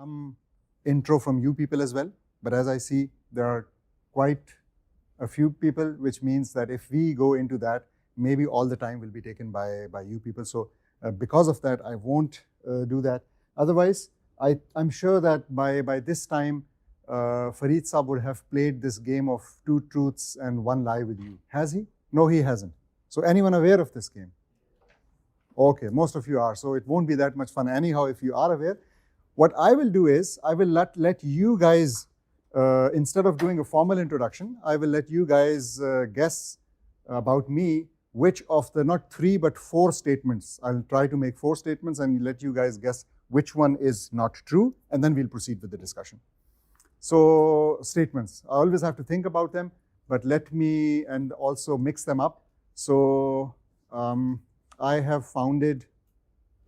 some intro from you people as well, but as I see, there are quite a few people, which means that if we go into that, maybe all the time will be taken by you people. So because of that, I won't do that. Otherwise, I'm sure that by this time, Fareed Saab would have played this game of 2 truths and 1 lie with you. Has he? No, he hasn't. So anyone aware of this game? Okay, most of you are, so it won't be that much fun. Anyhow, if you are aware, what I will do is, I will let you guys, instead of doing a formal introduction, I will let you guys guess about me, which of the, not 3, but 4 statements. I'll try to make 4 statements and let you guys guess which one is not true, and then we'll proceed with the discussion. So, statements, I always have to think about them, but let me, and also mix them up. So, I have founded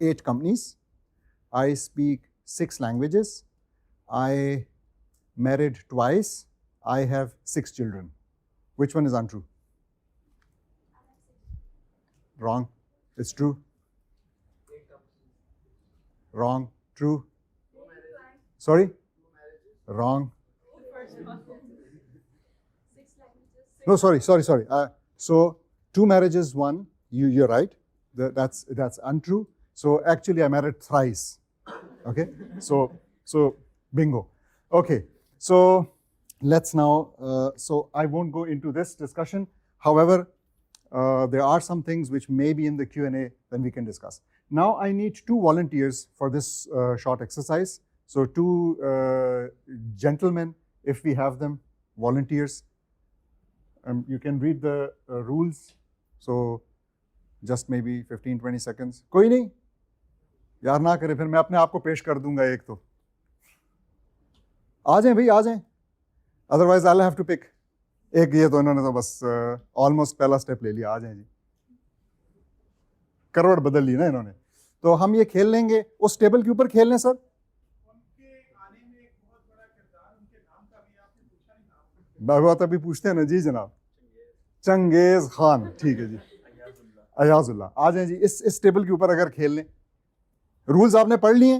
8 companies. I speak 6 languages. I married twice. I have 6 children. Which one is untrue? Wrong. It's true. Wrong. True. Sorry? Wrong. No, sorry. So 2 marriages, 1. You're right. That's untrue. So actually, I married thrice. Okay. So bingo. Okay. So let's now. So I won't go into this discussion. However, there are some things which may be in the Q&A, then we can discuss. Now I need 2 volunteers for this short exercise. So 2 gentlemen, if we have them, volunteers. You can read the rules. So just maybe 15-20 seconds. कोई नहीं यार ना करे, फिर मैं अपने आप को पेश कर दूंगा एक तो. आ जाएं भाई, आ जाएं. Otherwise I'll have to pick. एक ये तो इन्होंने तो बस ऑलमोस्ट पहला स्टेप ले लिया. आ जाएं जी. करवट बदल ली ना इन्होंने. तो हम ये खेल लेंगे. उस टेबल के ऊपर खेल लें सर. उनके आने में एक बहुत बड़ा किरदार, उनके नाम का भी आपने पूछा नहीं. बाबा तभी पूछते हैं ना जी जनाब. Genghis Khan. ठीक है जी. अयाजुल्ला. आ जाएं जी. इस टेबल के ऊपर अगर खेल लें. रूल्स आपने पढ़ लिए.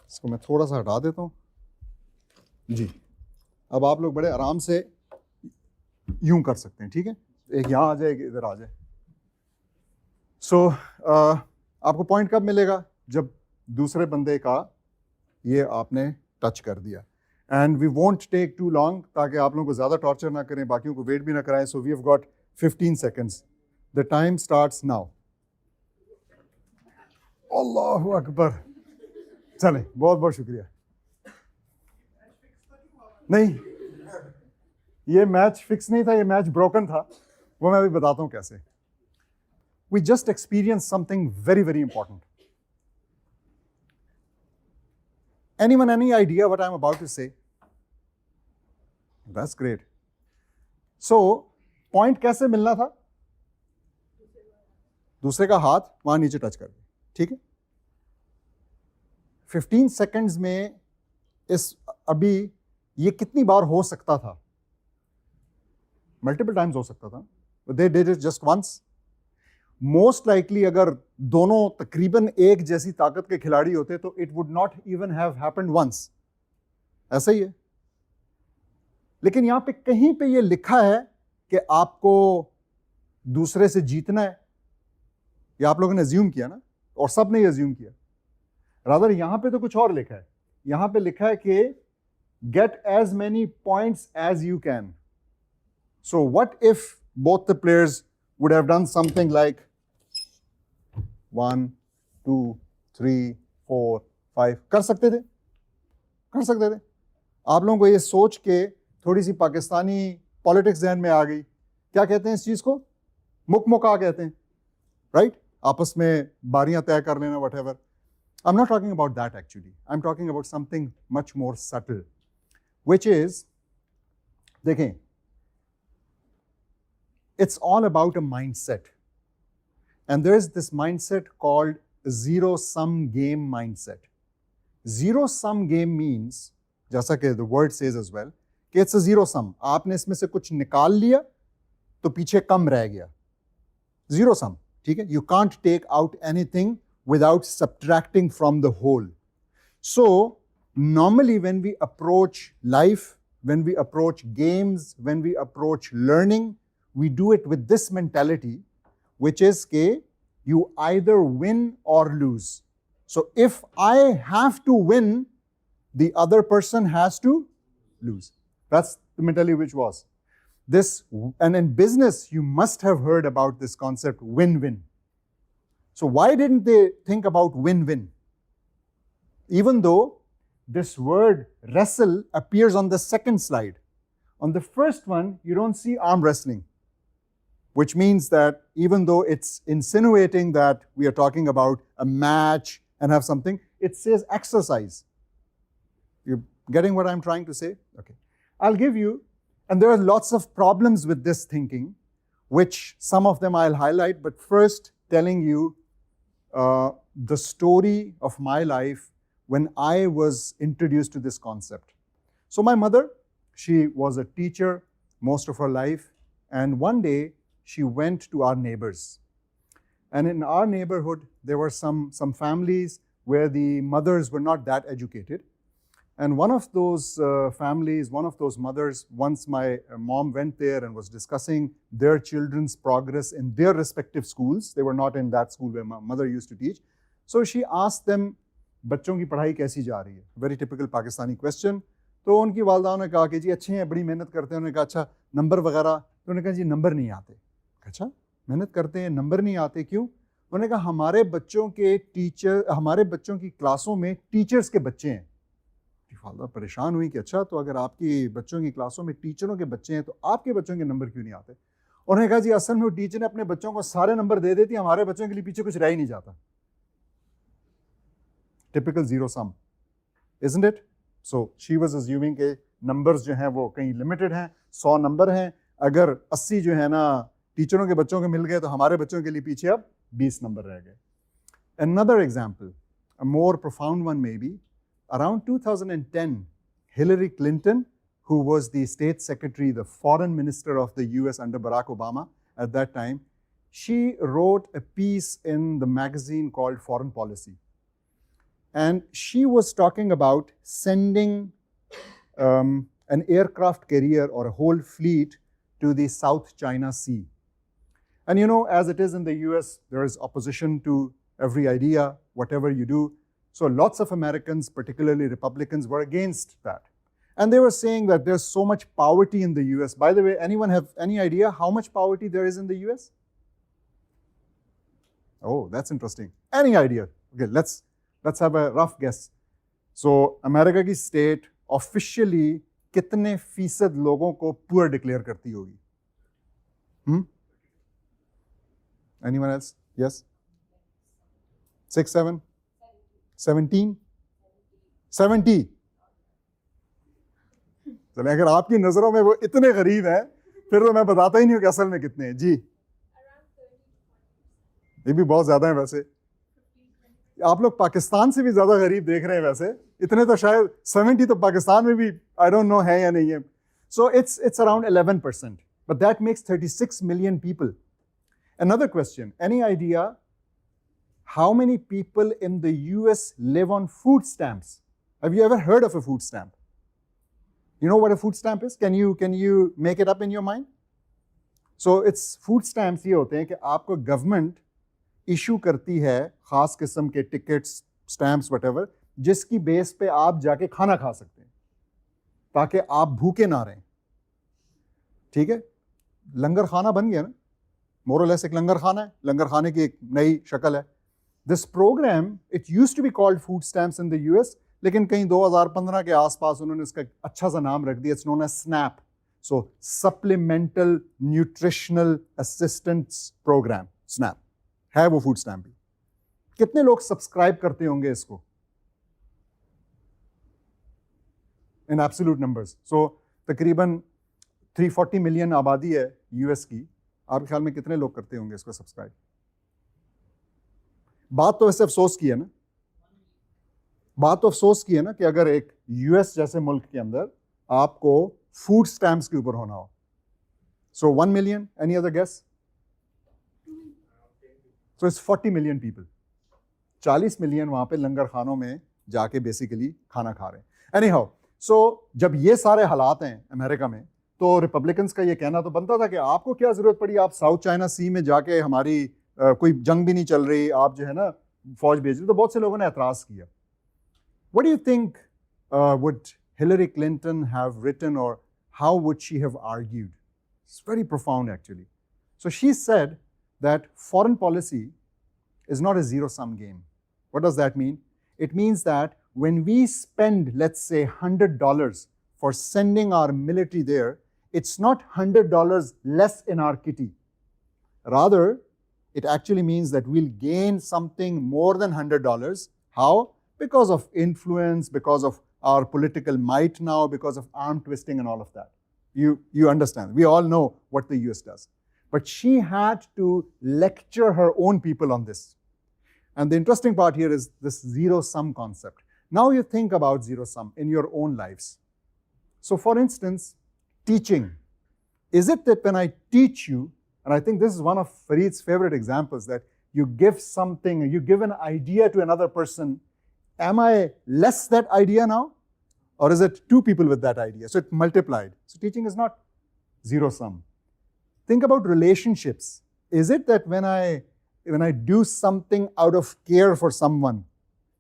इसको मैं थोड़ा सा हटा देता हूं जी. अब आप लोग बड़े आराम से यूं कर सकते हैं. ठीक है. एक यहां आ जाए, एक इधर आ जाए. सो आपको पॉइंट कब मिलेगा? जब दूसरे बंदे का ये आपने टच कर दिया. And we won't take too long, ताकि आप लोगों को ज़्यादा टॉर्चर ना करें, बाकियों को वेट भी ना कराएं. So we have got 15 seconds. The time starts now. अल्लाहु अकबर. चलें, बहुत बहुत शुक्रिया. नहीं, ये मैच फिक्स नहीं था, ये मैच ब्रोकन था. वो मैं अभी बताता हूँ कैसे. We just experience something very very important. Anyone any idea what I'm about to say? That's great. So, point कैसे मिलना था? दूसरे का हाथ वहां नीचे टच कर दे. ठीक है. 15 seconds में इस अभी ये कितनी बार हो सकता था? Multiple times हो सकता था. But they did it just once. Most likely अगर दोनों तकरीबन एक जैसी ताकत के खिलाड़ी होते तो it would not even have happened once. ऐसा ही है. लेकिन यहां पे कहीं पे ये लिखा है कि आपको दूसरे से जीतना है. ये आप लोगों ने अज्यूम किया ना, और सब ने ये अज्यूम किया. रादर यहां पे तो कुछ और लिखा है. यहां पे लिखा है कि get as many points as you can. So what if both the players would have done something like 1, 2, 3, 4, 5. कर सकते थे. आप लोगों को ये सोच के थोड़ी सी पाकिस्तानी पॉलिटिक्स ज़हन में आ गई. क्या कहते हैं इस चीज़ को? मुकमुका कहते हैं. राइट? आपस में बारियां तय कर लेना, whatever. I'm not talking about that actually. I'm talking about something much more subtle, which is, देखें, it's all about a mindset. And there is this mindset called zero-sum game mindset. Zero-sum game means, जैसा कि the word says as well, कि it's a zero-sum. आपने इसमें से कुछ निकाल लिया तो पीछे कम रह गया. Zero-sum. ठीक है? You can't take out anything without subtracting from the whole. So normally when we approach life, when we approach games, when we approach learning, we do it with this mentality, which is ke you either win or lose. So if I have to win, the other person has to lose. That's the mentality which was. This, and in business, you must have heard about this concept, win-win. So why didn't they think about win-win? Even though this word wrestle appears on the second slide. On the first one, you don't see arm wrestling, which means that even though it's insinuating that we are talking about a match and have something, it says exercise. You're getting what I'm trying to say? Okay. I'll give you, and there are lots of problems with this thinking, which some of them I'll highlight, but first telling you the story of my life when I was introduced to this concept. So my mother, she was a teacher most of her life, and one day she went to our neighbors. And in our neighborhood, there were some families where the mothers were not that educated. And one of those families, one of those mothers, once my mom went there and was discussing their children's progress in their respective schools. They were not in that school where my mother used to teach. So she asked them, बच्चों की पढ़ाई कैसी जा रही है? Very typical Pakistani question. तो उनकी वालदा ने कहा कि जी अच्छे हैं, बड़ी मेहनत करते हैं. उन्होंने कहा अच्छा नंबर वगैरह? तो उन्होंने कहा जी नंबर नहीं आते. अच्छा मेहनत करते हैं, नंबर नहीं आते, क्यों? उन्होंने कहा हमारे बच्चों की क्लासों में टीचर्स के बच्चे हैं. वालदा परेशान हुई कि अच्छा तो अगर आपकी बच्चों की क्लासों में टीचरों के बच्चे हैं तो आपके बच्चों के नंबर क्यों नहीं आते? उन्होंने कहा जी असल में वो टीचर ने अपने बच्चों को सारे नंबर दे देती, हमारे बच्चों के लिए पीछे कुछ रह ही नहीं जाता. Typical zero sum, isn't it? So she was assuming कि नंबर्स जो हैं वो कहीं लिमिटेड हैं, 100 नंबर हैं, अगर 80 जो है ना टीचरों के बच्चों को मिल गए तो हमारे बच्चों के लिए पीछे अब 20 नंबर रह गए. Another example, a more profound one maybe. Around 2010, Hillary Clinton, who was the state secretary, the foreign minister of the US under Barack Obama at that time, she wrote a piece in the magazine called Foreign Policy. And she was talking about sending an aircraft carrier or a whole fleet to the South China Sea. And you know, as it is in the US, there is opposition to every idea, whatever you do. So lots of Americans, particularly Republicans, were against that. And they were saying that there's so much poverty in the US. By the way, anyone have any idea how much poverty there is in the US? Oh, that's interesting. Any idea? Okay, let's have a rough guess. So America की state officially कितने फीसद लोगों को poor declare करती होगी? Anyone else? Yes? 6, 7? 17? 70? चले अगर आपकी नजरों में वो इतने गरीब हैं फिर तो मैं बताता ही नहीं हूँ कि असल में कितने हैं. जी ये भी बहुत ज्यादा है वैसे. आप लोग पाकिस्तान से भी ज्यादा गरीब देख रहे हैं वैसे. इतने तो शायद 70 तो पाकिस्तान में भी आई डोंट नो है या नहीं है. So it's around 11%, but that makes 36 million people. Another question, any idea how many people in the US live on food stamps? Have you ever heard of a food stamp? You know what a food stamp is? Can you make it up in your mind? So it's food stamps ये होते हैं कि आपको government issue करती है खास किस्म के tickets, stamps, whatever, जिसकी बेस पे आप जाके खाना खा सकते हैं ताकि आप भूखे ना रहें. ठीक है, लंगर खाना बन गया ना, more or less एक लंगर खाना है, लंगर खाने की एक नई शक्ल है. This program, it used to be called food stamps in the US, लेकिन कहीं 2015 के आसपास उन्होंने इसका अच्छा सा नाम रख दिया. It's known as SNAP. So Supplemental Nutritional Assistance Program, SNAP. है वो food stamp भी. कितने लोग सब्सक्राइब करते होंगे इसको? In absolute numbers. So तकरीबन 340 मिलियन आबादी है यूएस की. आपके ख्याल में कितने लोग करते होंगे इसको सब्सक्राइब? बात तो वैसे अफसोस की है ना, बात तो अफसोस की है ना कि अगर एक यूएस जैसे मुल्क के अंदर आपको फूड स्टैम्प्स के ऊपर होना हो. So 1 million, any other guess? So it's 40 million people. 40 million वहाँ पे लंगर खानों में जाके बेसिकली खाना खा रहे हैं. Anyhow, so जब ये सारे हालात हैं अमेरिका में, तो रिपब्लिकन्स का ये कहना तो बनता था कि आपको क्या जरूरत पड़ी, आप साउथ चाइना सी में जाके हमारी कोई जंग भी नहीं चल रही, आप जो है ना फौज भेज रहे. तो बहुत से लोगों ने एतराज किया. What do you think would Hillary Clinton have written, or how would she have argued? It's very profound actually. So she said that foreign policy is not a zero-sum game. What does that mean? It means that when we spend, let's say, $100 for sending our military there, it's not $100 less in our kitty. Rather, it actually means that we'll gain something more than $100. How? Because of influence, because of our political might now, because of arm twisting and all of that. You understand. We all know what the US does. But she had to lecture her own people on this. And the interesting part here is this zero-sum concept. Now you think about zero-sum in your own lives. So for instance, teaching. Is it that when I teach you, and I think this is one of Fareed's favorite examples, that you give something, you give an idea to another person, am I less that idea now? Or is it two people with that idea? So it multiplied. So teaching is not zero-sum. Think about relationships. Is it that when I do something out of care for someone,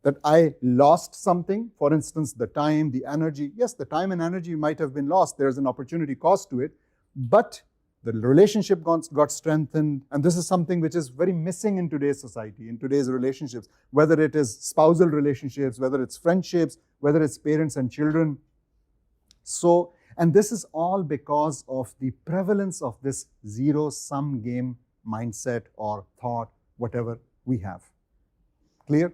that I lost something? For instance, the time, the energy. Yes, the time and energy might have been lost. There's an opportunity cost to it. But the relationship got strengthened. And this is something which is very missing in today's society, in today's relationships, whether it is spousal relationships, whether it's friendships, whether it's parents and children. So, and this is all because of the prevalence of this zero-sum game mindset or thought, whatever we have. Clear?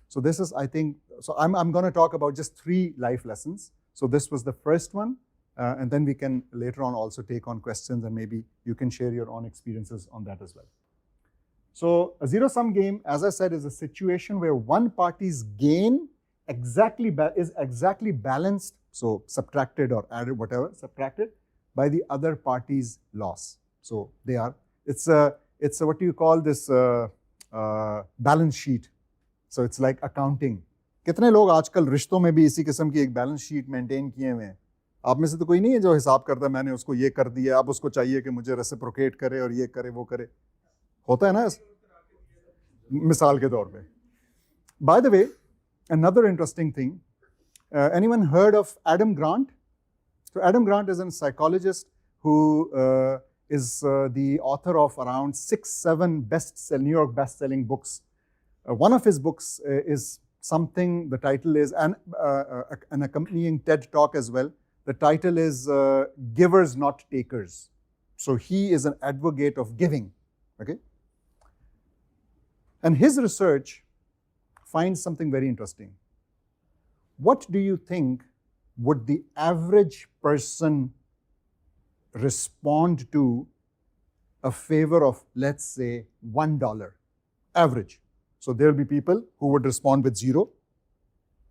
So this is, I think, so I'm going to talk about just 3 life lessons. So this was the first one, and then we can later on also take on questions, and maybe you can share your own experiences on that as well. So a zero-sum game, as I said, is a situation where one party's gain is exactly balanced, so subtracted or added, whatever, subtracted by the other party's loss. So they are, it's a what do you call this, balance sheet. So it's like accounting. कितने लोग आजकल रिश्तों में भी इसी किस्म की एक बैलेंस शीट मेंटेन किए हुए हैं? आप में से तो कोई नहीं है जो हिसाब करता है, मैंने उसको ये कर दिया, अब उसको चाहिए कि मुझे रेसिप्रोकेट करे और ये करे वो करे. होता है ना मिसाल के तौर पे. By the way, another interesting thing, anyone heard of Adam Grant? So Adam Grant is a psychologist who is the author of around 6-7 New York best-selling books. One of his books is something, the title is, an accompanying TED Talk as well. The title is Givers Not Takers. So he is an advocate of giving, okay? And his research finds something very interesting. What do you think would the average person respond to a favor of, let's say, $1? Average. So there will be people who would respond with 0.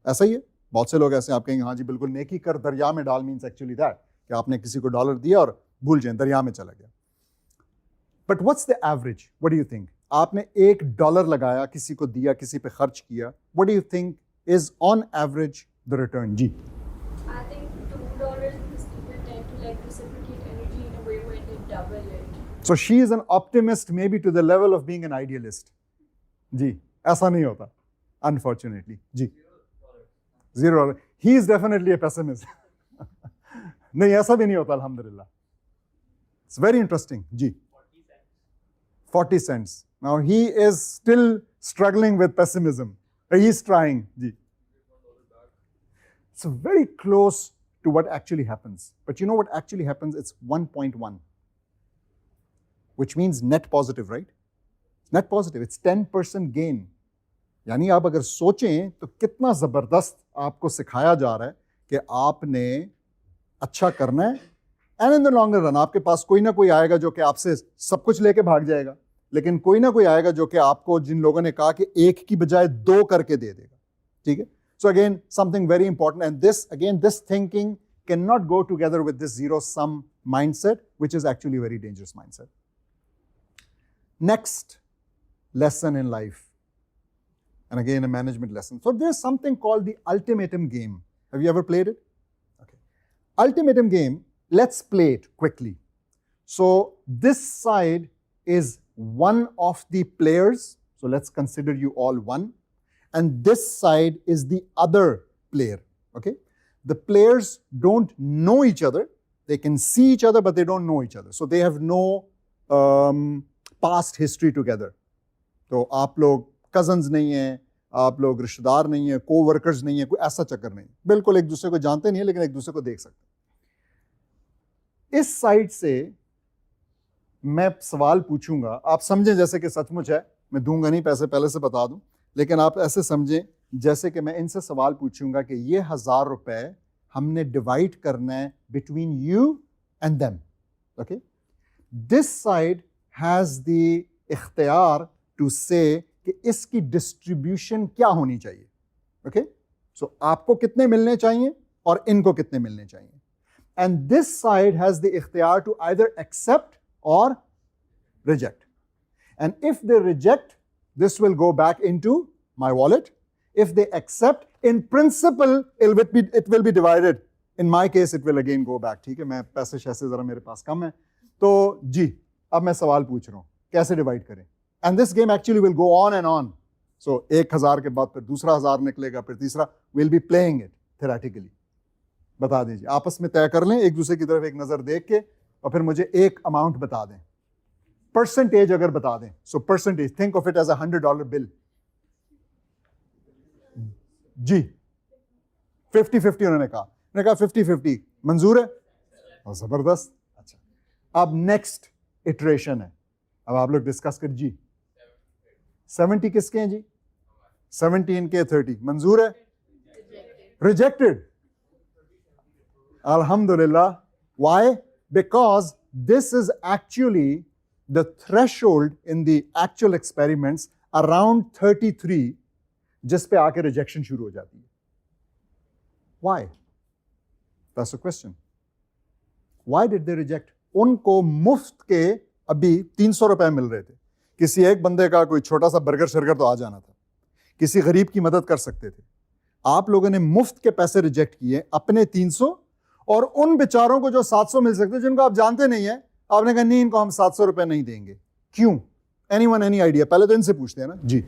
ऐसा ही है. बहुत से लोग ऐसे आप कहेंगे हाँ जी बिल्कुल नेकी कर दरिया में डाल means actually that कि आपने किसी को $1 दिया और भूल जाएं दरिया में चला गया. But what's the average? What do you think? आपने $1 लगाया, किसी को दिया, किसी पे खर्च किया. What do you think is on average the return? Ji. I think $2 because people tend to like reciprocate energy in a way where they double it. So she is an optimist, maybe to the level of being an idealist. जी, ऐसा नहीं होता, unfortunately. Ji. $0. He is definitely a pessimist. नहीं ऐसा भी नहीं होता alhamdulillah. It's very interesting. Ji. 40 cents. Now he is still struggling with pessimism. He's trying. Ji. It's very close to what actually happens. But you know what actually happens? It's 1.1, which means net positive, right? Net positive. It's 10% gain. यानी आप अगर सोचें तो कितना ज़बरदस्त आपको सिखाया जा रहा है कि आपने अच्छा करना है. And in the longer run आपके पास कोई ना कोई आएगा जो कि आपसे सब कुछ लेके भाग जाएगा, लेकिन कोई ना कोई आएगा जो कि आपको, जिन लोगों ने कहा कि 1 की बजाय 2 करके दे देगा. ठीक है. So again, something very important, and this thinking cannot go together with this zero-sum mindset, which is actually a very dangerous mindset. Next, lesson in life. And again, a management lesson. So there's something called the ultimatum game. Have you ever played it? Okay. Ultimatum game, let's play it quickly. So this side is one of the players. So let's consider you all one. And this side is the other player. Okay? The players don't know each other. They can see each other, but they don't know each other. So they have no past history together. तो आप लोग cousins नहीं हैं, आप लोग रिश्तेदार नहीं हैं, co-workers नहीं हैं, कोई ऐसा चक्कर नहीं, बिल्कुल एक दूसरे को जानते नहीं है, लेकिन एक दूसरे को देख सकते हैं। इस साइड से मैं सवाल पूछूंगा, आप समझें जैसे कि सचमुच है, मैं दूंगा नहीं पैसे, पहले से बता दूं, लेकिन आप ऐसे समझें जैसे कि मैं इनसे सवाल पूछूंगा कि ये 1000 रुपए हमने डिवाइड करना है between you and them. Okay, this side has the इख्तियार टू से कि इसकी डिस्ट्रीब्यूशन क्या होनी चाहिए. ओके, सो आपको कितने मिलने चाहिए और इनको कितने मिलने चाहिए. And this side has the इख्तियार टू आइदर एक्सेप्ट और reject. And if they reject, this will go back into my wallet. If they accept, in principle, it will be divided. In my case, it will again go back. ठीक है, मैं पैसे शैसे जरा मेरे पास कम है, तो जी अब मैं सवाल पूछ रहा हूँ कैसे डिवाइड करें. And this game actually will go on and on. So 1000 के बाद फिर दूसरा 1000 निकलेगा, फिर तीसरा. We'll be playing it theoretically. बता दीजिए, आपस में तय कर लें, एक दूसरे की तरफ एक नजर देख के, और फिर मुझे एक अमाउंट बता दें. परसेंटेज अगर बता दें. So percentage, think of it as $100 bill. जी 50-50 उन्होंने कहा 50-50 मंजूर है. और जबरदस्त. अच्छा, अब नेक्स्ट इटरेशन है, अब आप लोग डिस्कस कर. जी 70 किसके हैं जी? 70 इनके, 30 मंजूर है. रिजेक्टेड. अल्हम्दुलिल्लाह. Why? Because this is actually the threshold in the actual experiments around 33 जिस पे आके rejection शुरू हो जाती है. Why? That's the question. Why did they reject? उनको मुफ्त के अभी 300 रुपए मिल रहे थे. किसी एक बंदे का कोई छोटा सा बर्गर शर्गर तो आ जाना था, किसी गरीब की मदद कर सकते थे. आप लोगों ने मुफ्त के पैसे रिजेक्ट किए, अपने 300, और उन बेचारों को जो 700 मिल सकते जिनको आप जानते नहीं है, आपने कहा नहीं, इनको हम 700 रुपए नहीं देंगे. क्यों? Anyone, any idea? पहले तो इनसे पूछते हैं ना जी.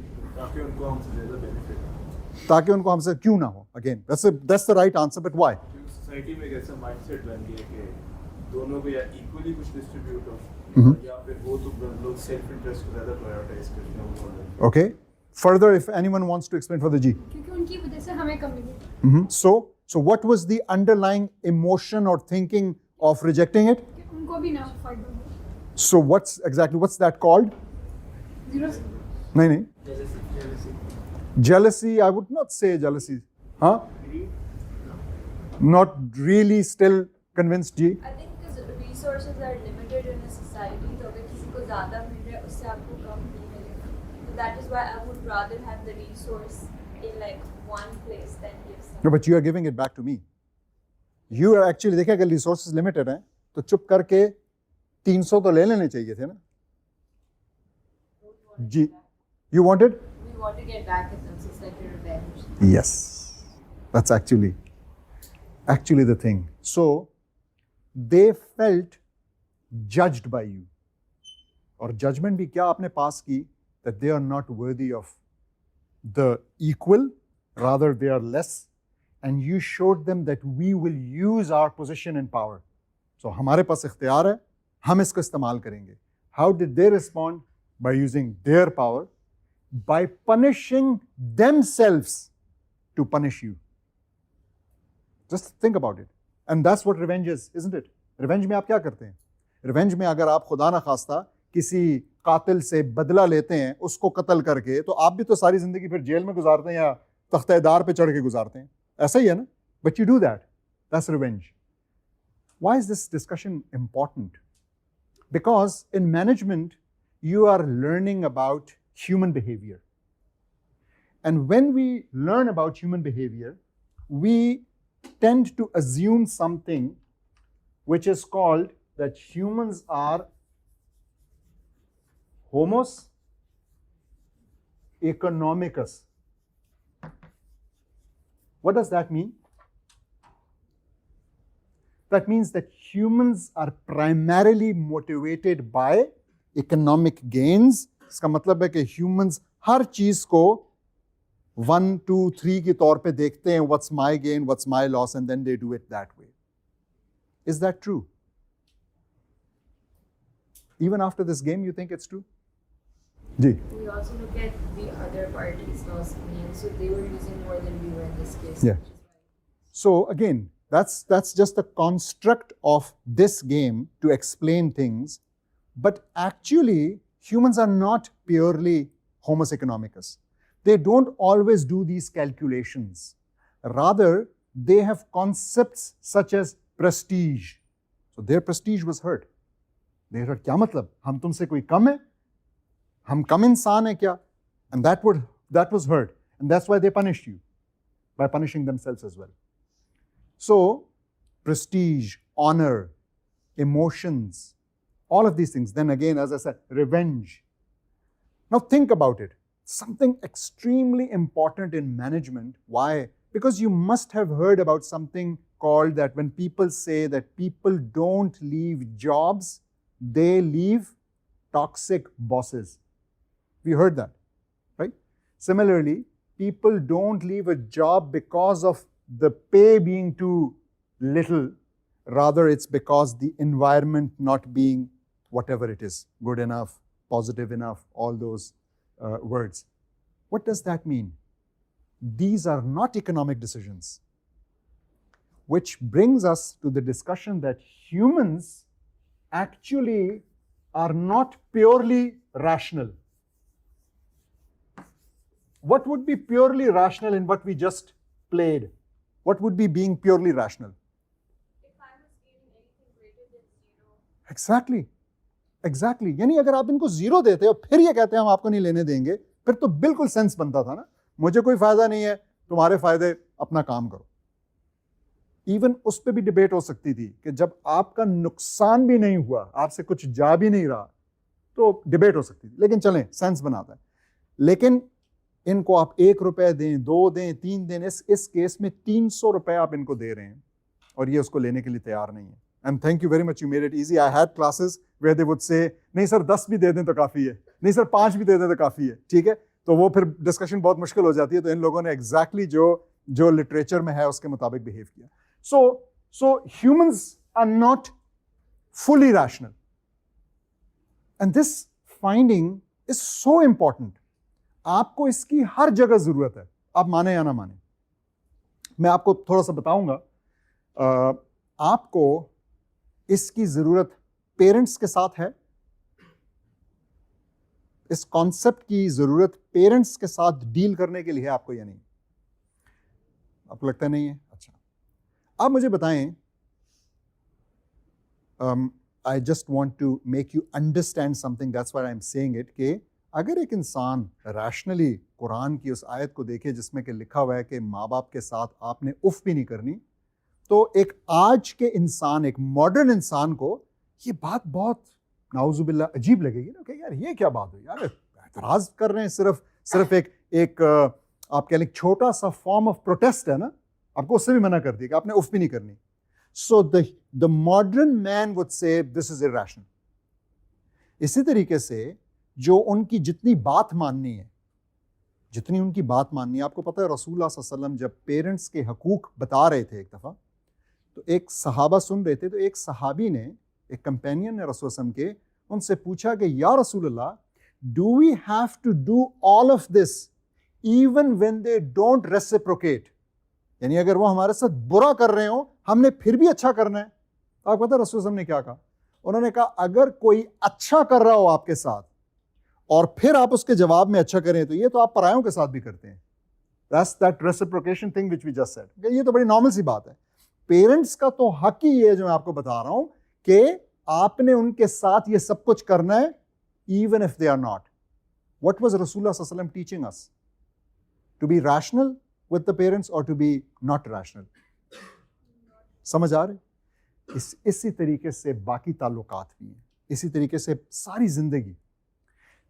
ताकि उनको हमसे क्यों ना हो. Again that's the right answer, but why? Society में कैसा माइंडसेट बन गया कि दोनों को या इक्वली कुछ डिस्ट्रीब्यूट हो, या फिर वो तो लोग सेल्फ इंटरेस्ट को ज्यादा प्रायोरिटाइज करते हैं. Okay, further if anyone wants to explain for the जी. क्योंकि उनकी वजह से हमें कम मिली. So what was the underlying emotion or thinking of rejecting it? उनको भी ना फायदा हो. So what's that called? Zero. नहीं. Jealousy, I would not say jealousy. Huh? Not really still convinced, ji. I think because resources are limited in a society, तो अगर किसी को ज़्यादा मिल रहा है, उससे आपको कम नहीं मिलेगा. So that is why I would rather have the resource in like one place than give some. No, but you are giving it back to me. You are actually, देखिए अगर resources limited हैं, तो चुप करके 300 तो ले लेने चाहिए थे ना. जी, you wanted? We want to get back at them, so it's like a revenge. Yes, that's actually the thing. So they felt judged by you. और judgment भी क्या आपने पास की? That they are not worthy of the equal, rather they are less, and you showed them that we will use our position and power. So हमारे पास इख्तियार है, हम इसको इस्तेमाल करेंगे. How did they respond? By using their power, by punishing themselves to punish you. Just think about it. And that's what revenge is, isn't it? Revenge में आप क्या करते हैं? Revenge में अगर आप खुदा ना खास्ता किसी कातिल से बदला लेते हैं, उसको कत्ल करके, तो आप भी तो सारी जिंदगी फिर जेल में गुजारते हैं या तख्तेदार पे चढ़ के गुजारते हैं. ऐसा ही है ना? But you do that. That's revenge. Why is this discussion important? Because in management, you are learning about human behavior. And when we learn about human behavior, we tend to assume something which is called that humans are homos economicus. What does that mean? That means that humans are primarily motivated by economic gains. इसका मतलब है कि humans हर चीज को 1, 2, 3 के तौर पे देखते हैं, what's my gain, what's my loss, and then they do it that way. Is that true? Even after this game, you think it's true? Ji. We also look at the other party's loss mean, so they were losing more than we were in this case. Yeah. So again, that's just a construct of this game to explain things, but actually humans are not purely homus economicus. They don't always do these calculations. Rather, they have concepts such as prestige. So their prestige was hurt. They heard, क्या मतलब? हम तुमसे कोई कम है? हम कम इंसान है क्या? And that was hurt. And that's why they punished you, by punishing themselves as well. So, prestige, honor, emotions, all of these things. Then again, as I said, revenge. Now think about it. Something extremely important in management. Why? Because you must have heard about something called that when people say that people don't leave jobs, they leave toxic bosses. We heard that, right? Similarly, people don't leave a job because of the pay being too little. Rather, it's because the environment not being whatever it is, good enough, positive enough, all those words. What does that mean? These are not economic decisions. Which brings us to the discussion that humans actually are not purely rational. What would be purely rational in what we just played? What would be being purely rational? If I was giving anything greater than 0. Exactly. Exactly. यानी अगर आप इनको 0 देते और फिर ये कहते हैं हम आपको नहीं लेने देंगे, फिर तो बिल्कुल सेंस बनता था ना, मुझे कोई फायदा नहीं है, तुम्हारे फायदे, अपना काम करो. इवन उस पर भी डिबेट हो सकती थी कि जब आपका नुकसान भी नहीं हुआ, आपसे कुछ जा भी नहीं रहा, तो डिबेट हो सकती थी. लेकिन चलें, सेंस बनाता है. लेकिन इनको आप 1 रुपए दें, 2 दें, 3 दें, इस केस में 300 रुपए आप इनको दे रहे हैं और ये उसको लेने के लिए तैयार नहीं है. And thank you very much, you made it easy. I had classes where they would say नहीं सर 10 भी दे दें तो काफ़ी है, नहीं सर 5 भी दे दें तो काफ़ी है, ठीक है. तो वो फिर डिस्कशन बहुत मुश्किल हो जाती है. तो इन लोगों ने एग्जैक्टली जो लिटरेचर में है उसके मुताबिक बिहेव किया. So humans are not fully rational. And this finding is so important. आपको इसकी हर जगह जरूरत है, आप माने या ना माने. मैं आपको थोड़ा सा बताऊंगा. आपको इसकी जरूरत पेरेंट्स के साथ है. इस कॉन्सेप्ट की जरूरत पेरेंट्स के साथ डील करने के लिए है आपको या नहीं? आपको लगता नहीं है? अच्छा, आप मुझे बताएं. I just want to make you understand something, that's why I am saying it, कि अगर एक इंसान रैशनली कुरान की उस आयत को देखे जिसमें कि लिखा हुआ है कि माँ बाप के साथ आपने उफ भी नहीं करनी, तो एक आज के इंसान, एक मॉडर्न इंसान को ये बात बहुत नाउजुबिल्लाह अजीब लगेगी ना, कि यार ये क्या बात हुई यार, एतराज कर रहे हैं, सिर्फ एक आप कह लें छोटा सा फॉर्म ऑफ प्रोटेस्ट है ना, आपको उससे भी मना कर दिया कि आपने उफ भी नहीं करनी. So the modern man would say this is irrational. इसी तरीके से जो उनकी जितनी बात माननी है, आपको पता है रसूलुल्लाह सल्लल्लाहु अलैहि वसल्लम जब पेरेंट्स के हकूक बता रहे थे एक दफ़ा, तो एक सहाबा सुन रहे थे, तो एक सहाबी ने, एक कंपेनियन ने रसूल सल्लल्लाहु अलैहि वसल्लम के उनसे पूछा कि या रसूलल्लाह, do we have to do all of this even when they don't reciprocate? यानी अगर वो हमारे साथ बुरा कर रहे हो, हमने फिर भी अच्छा करना है? तो आपको पता है रसूल सल्लल्लाहु अलैहि वसल्लम ने क्या कहा? उन्होंने कहा अगर कोई अच्छा कर रहा हो आपके साथ और फिर आप उसके जवाब में अच्छा करें, तो ये तो आप परायों के साथ भी करते हैं. That's that reciprocation thing which we just said. ये तो बड़ी नॉर्मल सी बात है. पेरेंट्स का तो हक ही ये जो मैं आपको बता रहा हूं कि आपने उनके साथ ये सब कुछ करना है, even if they are not. What was Rasulullah sallallahu alaihi wasallam teaching us? To be rational with the parents or to be not rational? समझ आ रहे? इसी तरीके से बाकी ताल्लुकात भी हैं, इसी तरीके से सारी जिंदगी.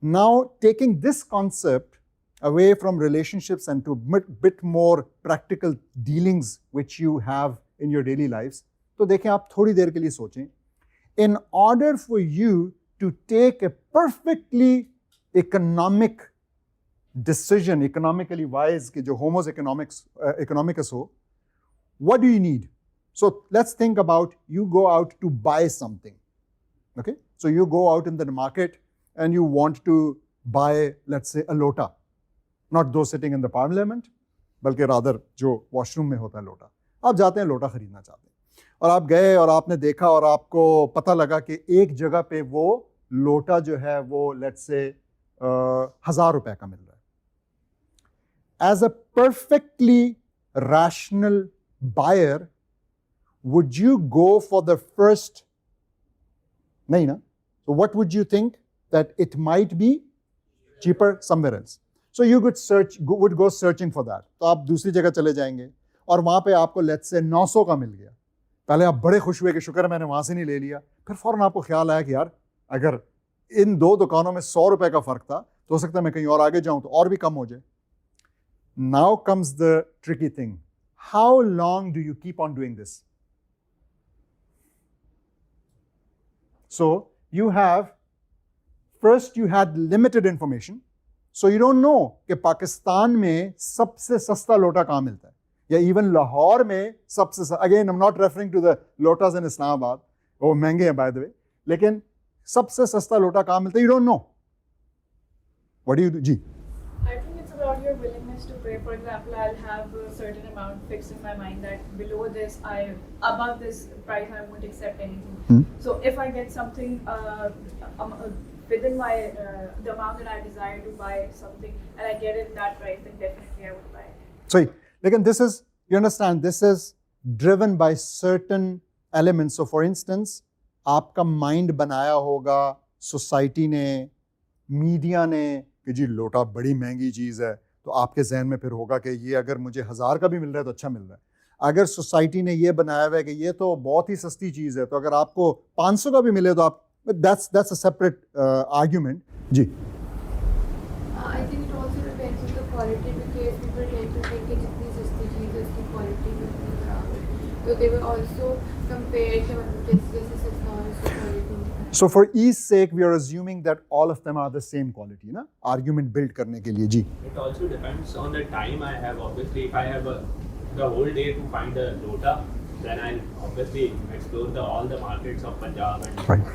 Now, taking this concept away from relationships and to bit more practical dealings which you have in your daily lives, तो देखें आप थोड़ी देर के लिए सोचें. In order for you to take a perfectly economic decision, economically wise, कि जो homos economicus हो, what do you need? So let's think about you go out to buy something. Okay? So you go out in the market and you want to buy, let's say, a lota. Not those sitting in the parliament, बल्कि rather जो washroom में होता है लोटा. आप जाते हैं लोटा खरीदना चाहते हैं और आप गए और आपने देखा और आपको पता लगा कि एक जगह पे वो लोटा जो है वो let's say 1000 रुपए का मिल रहा है. As a perfectly rational buyer, would you go for the first? नहीं ना? So what would you think? That it might be cheaper somewhere else. So you would go searching for that. तो आप दूसरी जगह चले जाएंगे और वहाँ पे आपको let's say 900 का मिल गया. पहले आप बड़े खुश हुए कि शुक्र है मैंने वहाँ से नहीं ले लिया. फिर फौरन आपको ख्याल आया कि यार अगर इन दो दुकानों में 100 रुपए का फर्क था तो हो सकता है मैं कहीं और आगे जाऊँ तो और भी कम हो जाए. Now comes the tricky thing. How long do you keep on doing this? So you have, first you had limited information. So you don't know कि पाकिस्तान में सबसे सस्ता लोटा कहाँ मिलता है या even लाहौर में सबसे सस्ता. Again, I'm not referring to the lotas in Islamabad. वो महंगे हैं by the way. लेकिन सबसे सस्ता लोटा कहाँ मिलता है? You don't know. What do you do? Ji. I think it's about your willingness to pay. For example, I'll have a certain amount fixed in my mind that below this, above this price, I won't accept anything. So if I get something within my the amount that I desire to buy something, and I get it that price, then definitely I would buy it. So, again, this is, you understand, this is driven by certain elements. So, for instance, आपका mind बनाया होगा society ने, media ने कि जी लोटा बड़ी महंगी चीज़ है, तो आपके जहन में फिर होगा कि ये अगर मुझे 1000 का भी मिल रहा है तो अच्छा मिल रहा है. अगर सोसाइटी ने ये बनाया हुआ है कि ये तो बहुत ही सस्ती चीज़ है, तो अगर आपको 500 का भी मिले तो आप, that's a separate argument. Ji. I think it also depends on the quality because people tend to think कि जितनी सस्ती चीज़ है उसकी quality भी उतनी खराब है. So they will also compare कि मतलब जैसे सस्ता है उसकी quality. So for ease sake, we are assuming that all of them are the same quality, ना? Argument build करने के लिए जी. It also depends on the time I have. Obviously, if I have the whole day to find a lota, then I'll obviously explore all the markets of Punjab and. Right.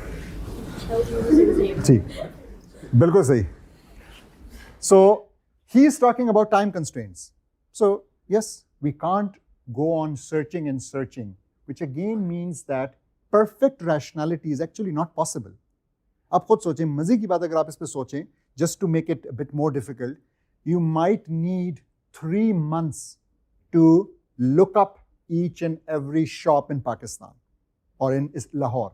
जी, बिल्कुल सही. So he is talking about time constraints. So yes, we can't go on searching and searching, which again means that perfect rationality is actually not possible. आप खुद सोचें, मजे की बात अगर आप इस पे सोचें, just to make it a bit more difficult, you might need 3 months to look up each and every shop in Pakistan or in Lahore.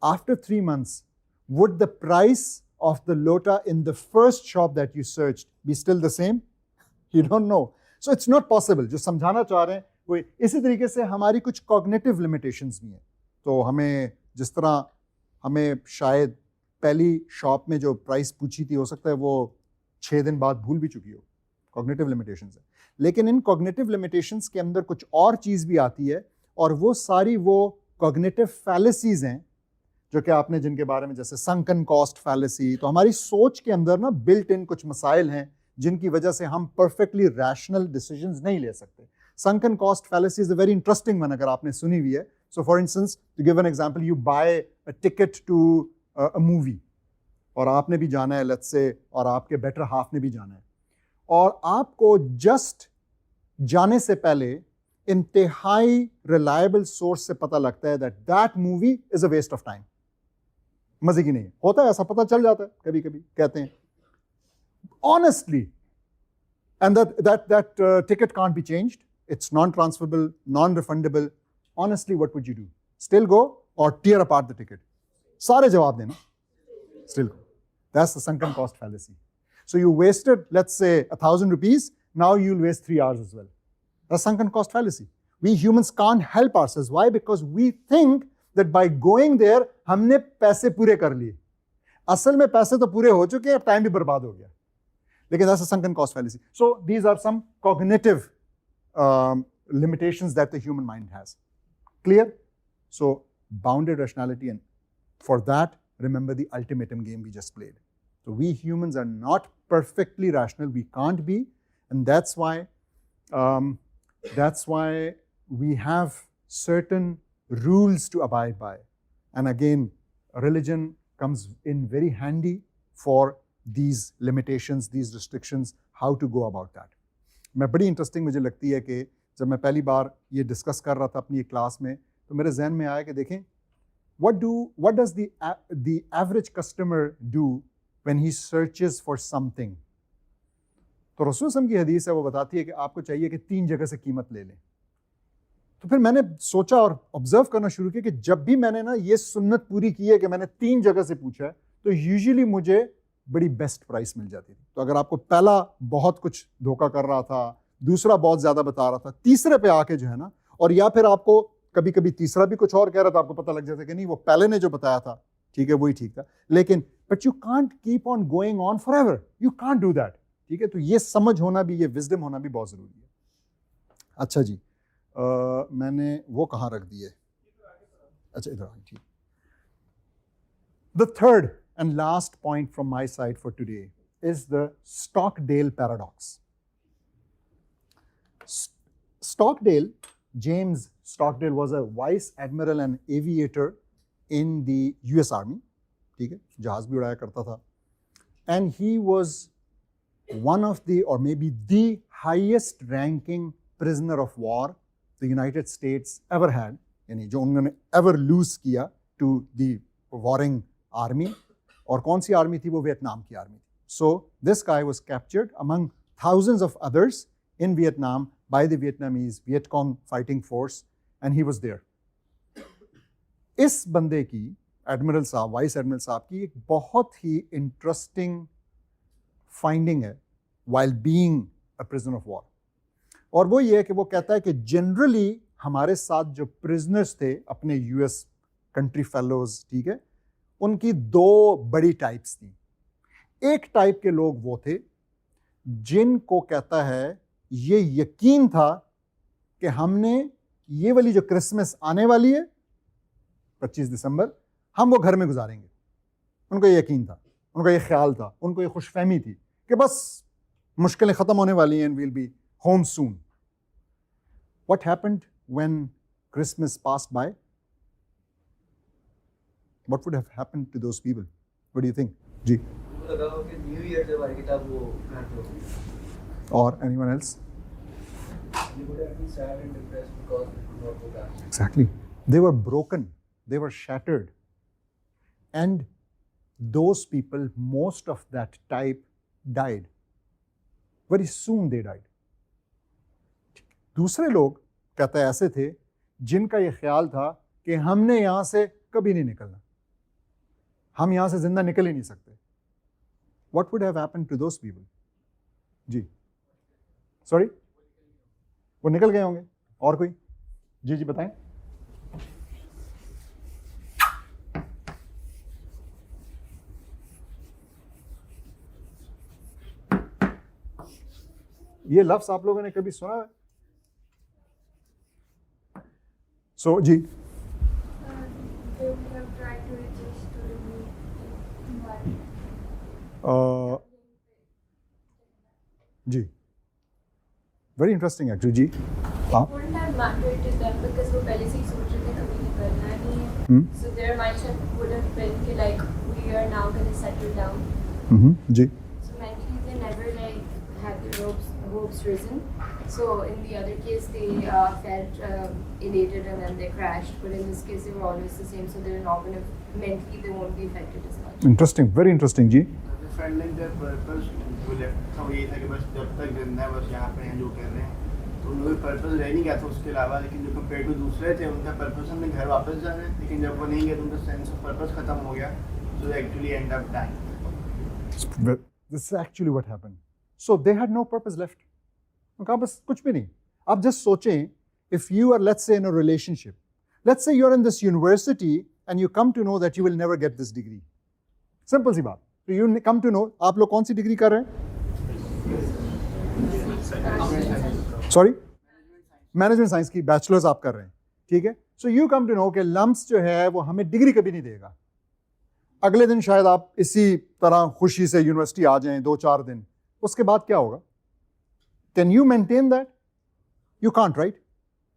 After 3 months, would the price of the lota in the first shop that you searched be still the same? You don't know. So it's not possible. जो समझाना चाह रहे हैं वो इसी तरीके से हमारी कुछ cognitive limitations भी हैं. तो हमें जिस तरह हमें शायद पहली शॉप में जो प्राइस पूछी थी हो सकता है वो 6 दिन बाद भूल भी चुकी हो. कॉग्निटिव लिमिटेशंस है. लेकिन इन कॉग्निटिव लिमिटेशंस के अंदर कुछ और चीज़ भी आती है और वो सारी वो कॉग्निटिव फैलेसीज हैं जो कि आपने जिनके बारे में जैसे संकन कॉस्ट फैलेसी. तो हमारी सोच के अंदर ना बिल्ट इन कुछ मसाइल हैं जिनकी वजह से हम परफेक्टली रैशनल डिसीजंस नहीं ले सकते. Sunken cost fallacy is a very interesting one अगर आपने सुनी हुई है. So for instance, to give an example, you buy a ticket to a movie और आपने भी जाना है let's say और आपके better half ने भी जाना है और आपको just जाने से पहले इंतहाई reliable source से पता लगता है that movie is a waste of time. मजे की नहीं है. होता है ऐसा, पता चल जाता है कभी कभी, कहते हैं honestly, and that ticket can't be changed. It's non-transferable, non-refundable. Honestly, what would you do? Still go or tear apart the ticket? सारे जवाब देना. Still go. That's the sunken cost fallacy. So you wasted, let's say, 1,000 rupees. Now you'll waste 3 hours as well. That's sunken cost fallacy. We humans can't help ourselves. Why? Because we think that by going there, हमने पैसे पूरे कर लिए. असल में पैसे तो पूरे हो चुके हैं, अब टाइम भी बर्बाद हो गया. लेकिन that's a sunken cost fallacy. So these are some cognitive limitations that the human mind has. Clear? So bounded rationality, and for that, remember the ultimatum game we just played. So we humans are not perfectly rational. We can't be, and that's why we have certain rules to abide by. And again, religion comes in very handy for these limitations, these restrictions, how to go about that. मैं बड़ी interesting मुझे लगती है कि जब मैं पहली बार ये डिस्कस कर रहा था अपनी एक क्लास में, तो मेरे जहन में आया कि देखें, what does the average customer do when he searches for something? तो रसूल सल्लल्लाहु अलैहि वसल्लम की हदीस है, वो बताती है कि आपको चाहिए कि 3 जगह से कीमत ले लें. तो फिर मैंने सोचा और ऑब्जर्व करना शुरू किया कि जब भी मैंने ना ये सुन्नत पूरी की है कि मैंने 3 जगह से पूछा है, तो यूजुअली मुझे बड़ी बेस्ट प्राइस मिल जाती थी. तो अगर आपको पहला बहुत कुछ धोखा कर रहा था, दूसरा बहुत ज़्यादा बता रहा था, तीसरे पे आके जो है ना, और या फिर आपको कभी कभी तीसरा भी कुछ और कह रहा था, आपको पता लग जाता कि नहीं वो पहले ने जो बताया था ठीक है वही ठीक था. लेकिन but you can't keep on going on for ever, you can't do that. ठीक है, तो ये समझ होना भी, ये विजडम होना भी बहुत ज़रूरी है. अच्छा जी, मैंने वो कहाँ रख दिए? अच्छा इधर. ठीक. The third and last point from my side for today is the Stockdale paradox. Stockdale, James Stockdale, was a vice admiral and aviator in the US Army. ठीक है, जहाज भी उड़ाया करता था. And he was one of the, or maybe the highest ranking prisoner of war the United States ever had, यानी जो उन्होंने ever lose किया to the warring army. और कौन सी आर्मी थी वो? वियतनाम की आर्मी थी. So this guy was captured among thousands of others in Vietnam by the Vietnamese Viet Cong fighting force, and he was there. इस बंदे की, एडमिरल साहब, वाइस एडमिरल साहब की एक बहुत ही इंटरेस्टिंग फाइंडिंग है while being a prisoner of war. और वो ये है कि वो कहता है कि जनरली हमारे साथ जो प्रिजनर्स थे अपने यूएस कंट्री फेलोज, ठीक है, उनकी 2 बड़ी टाइप्स थी. एक टाइप के लोग वो थे जिनको कहता है ये यकीन था कि हमने ये वाली जो क्रिसमस आने वाली है 25 दिसंबर, हम वो घर में गुजारेंगे. उनको ये यकीन था, उनका ये ख्याल था, उनको ये खुशफहमी थी कि बस मुश्किलें ख़त्म होने वाली हैं, we'll be home soon. What happened when Christmas passed by? What would have happened to those people? What do you think? जी. न्यू ईयर जब आएगी तब वो घाट होगी. Or anyone else? They would have been sad and depressed because they could not go back. Exactly. They were broken. They were shattered. And those people, most of that type, died. Very soon they died. दूसरे लोग कहते हैं ऐसे थे जिनका ये ख्याल था कि हमने यहाँ से कभी नहीं निकलना, हम यहाँ से जिंदा निकल ही नहीं सकते. What would have happened to those people? जी, सॉरी, वो निकल गए होंगे. और कोई? जी बताएं. ये लफ्ज आप लोगों ने कभी सुना है? So ji. They would have tried to resist to remove environment. Ji, very interesting actually. जी. हाँ. Wouldn't have mattered to them because वो पहले से ही सोच रहे थे कभी निकलना नहीं है. So their mindset would have been कि like we are now going to settle down. Ji. So mentally they never like had the hopes risen. So in the other case they felt elated and then they crashed. But in this case they were always the same. So they're not going to, mentally they won't be affected as much. Interesting, very interesting. Ji. They felt like their purpose वो left था, ये था कि बस जब तक जिंदा है बस यहाँ पे हैं जो कर रहे हैं, तो उनका कोई पर्पस रह नहीं गया था उसके अलावा. लेकिन जो कंपेयर टू दूसरे थे उनका पर्पस हमने घर वापस जाना है, लेकिन जब वो नहीं गए तो उनका सेंस ऑफ पर्पस खत्म हो गया. So they actually end up dying. This is actually what happened. So they had no purpose left. उनका बस कुछ भी नहीं. आप just सोचें, if you are, let's say, in a relationship, let's say you're in this university and you come to know that you will never get this degree. Simple सी बात. So you come to know, आप लोग कौन सी degree कर रहे हैं? Sorry management science की bachelors आप कर रहे हैं, ठीक है. So you come to know कि लम्स जो है वो हमें डिग्री कभी नहीं देगा. अगले दिन शायद आप इसी तरह खुशी से यूनिवर्सिटी आ जाएं 2-4 दिन, उसके बाद क्या होगा? Can you maintain that? You can't, right?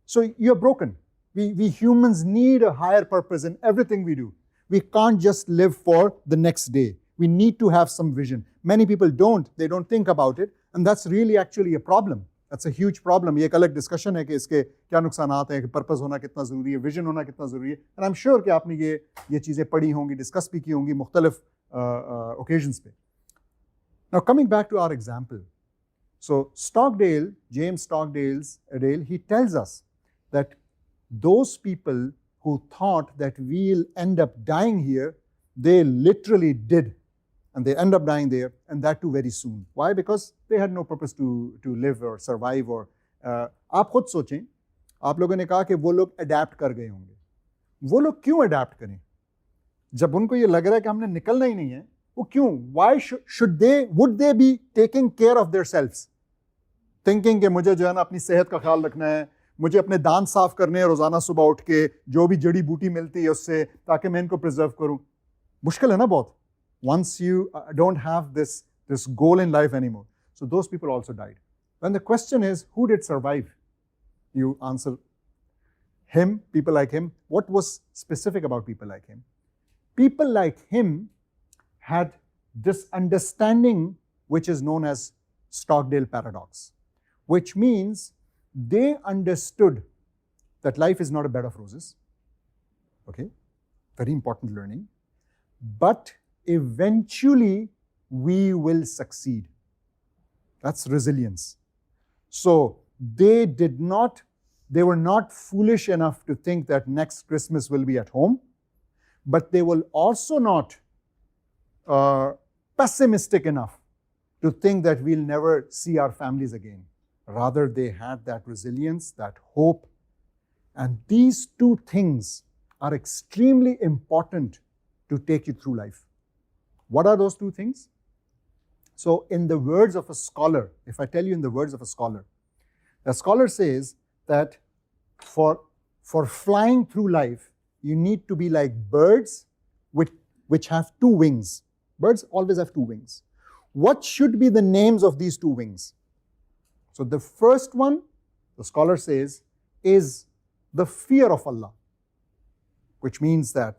So you're broken. We humans need a higher purpose in everything we do. We can't just live for the next day. We need to have some vision. Many people don't. They don't think about it. And that's really actually a problem. That's a huge problem. ये एक अलग discussion है कि इसके क्या नुकसानात हैं, कि purpose होना कितना ज़रूरी है, vision होना कितना ज़रूरी है. And I'm sure कि आपने ये चीज़ें पढ़ी होंगी, discuss भी की होंगी मुख्तलिफ occasions पे. Now coming back to our example. So Stockdale, James Stockdale, he tells us that those people who thought that we'll end up dying here, they literally did. And they end up dying there, and that too very soon. Why? Because they had no purpose to live or survive. Or आप खुद सोचें, आप लोगों ने कहा कि वो लोग adapt कर गए होंगे. वो लोग क्यों adapt करें? जब उनको ये लग रहा है कि हमने निकलना ही नहीं है, वो क्यों? Why would they be taking care of themselves? Thinking कि मुझे जो है ना अपनी सेहत का ख्याल रखना है, मुझे अपने दांत साफ करने हैं रोज़ाना सुबह उठ के, जो भी जड़ी बूटी मिलती है उससे, ताकि मैं इनको प्रिजर्व करूं. मुश्किल है ना बहुत. Once you don't have this goal in life anymore. So those people also died. When the question is, who did survive? You answer him, people like him. What was specific about people like him? People like him had this understanding which is known as Stockdale paradox, which means they understood that life is not a bed of roses. Okay, very important learning. But eventually we will succeed. That's resilience. So they were not foolish enough to think that next Christmas will be at home, but they will also not pessimistic enough to think that we'll never see our families again. Rather, they had that resilience, that hope. And these two things are extremely important to take you through life. What are those two things? So, in the words of a scholar, if I tell you in the words of a scholar says that for flying through life, you need to be like birds which have 2 wings. Birds always have 2 wings. What should be the names of these 2 wings? So the first one, the scholar says, is the fear of Allah, which means that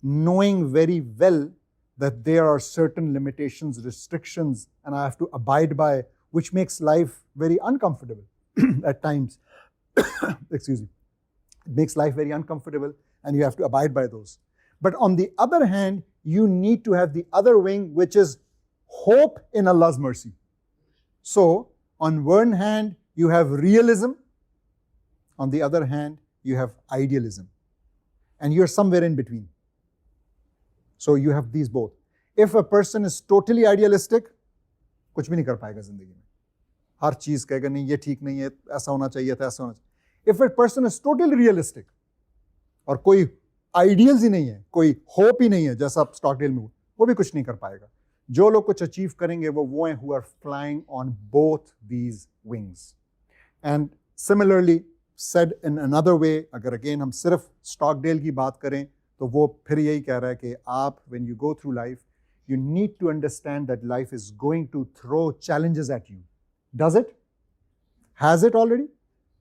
knowing very well that there are certain limitations, restrictions, and I have to abide by, which makes life very uncomfortable at times. Excuse me. It makes life very uncomfortable, and you have to abide by those. But on the other hand, you need to have the other wing, which is hope in Allah's mercy. So, on one hand, you have realism. On the other hand, you have idealism. And you're somewhere in between. So, you have these both. If a person is totally idealistic, कुछ भी नहीं कर पाएगा जिंदगी में. हर चीज कहेगा नहीं ये ठीक नहीं है, ऐसा होना चाहिए था, ऐसा होना चाहिए. If a person is totally realistic, और कोई आइडियल्स ही नहीं है, कोई होप ही नहीं है, जैसा स्टॉकडेल में, वो भी कुछ नहीं कर पाएगा. जो लोग कुछ अचीव करेंगे वो हैं who are flying on both these wings. And similarly, said in another way, अगर again हम सिर्फ स्टॉकडेल की बात करें तो वो फिर यही कह रहा है कि आप when you go through life, you need to understand that life is going to throw challenges at you. Does it? Has it already?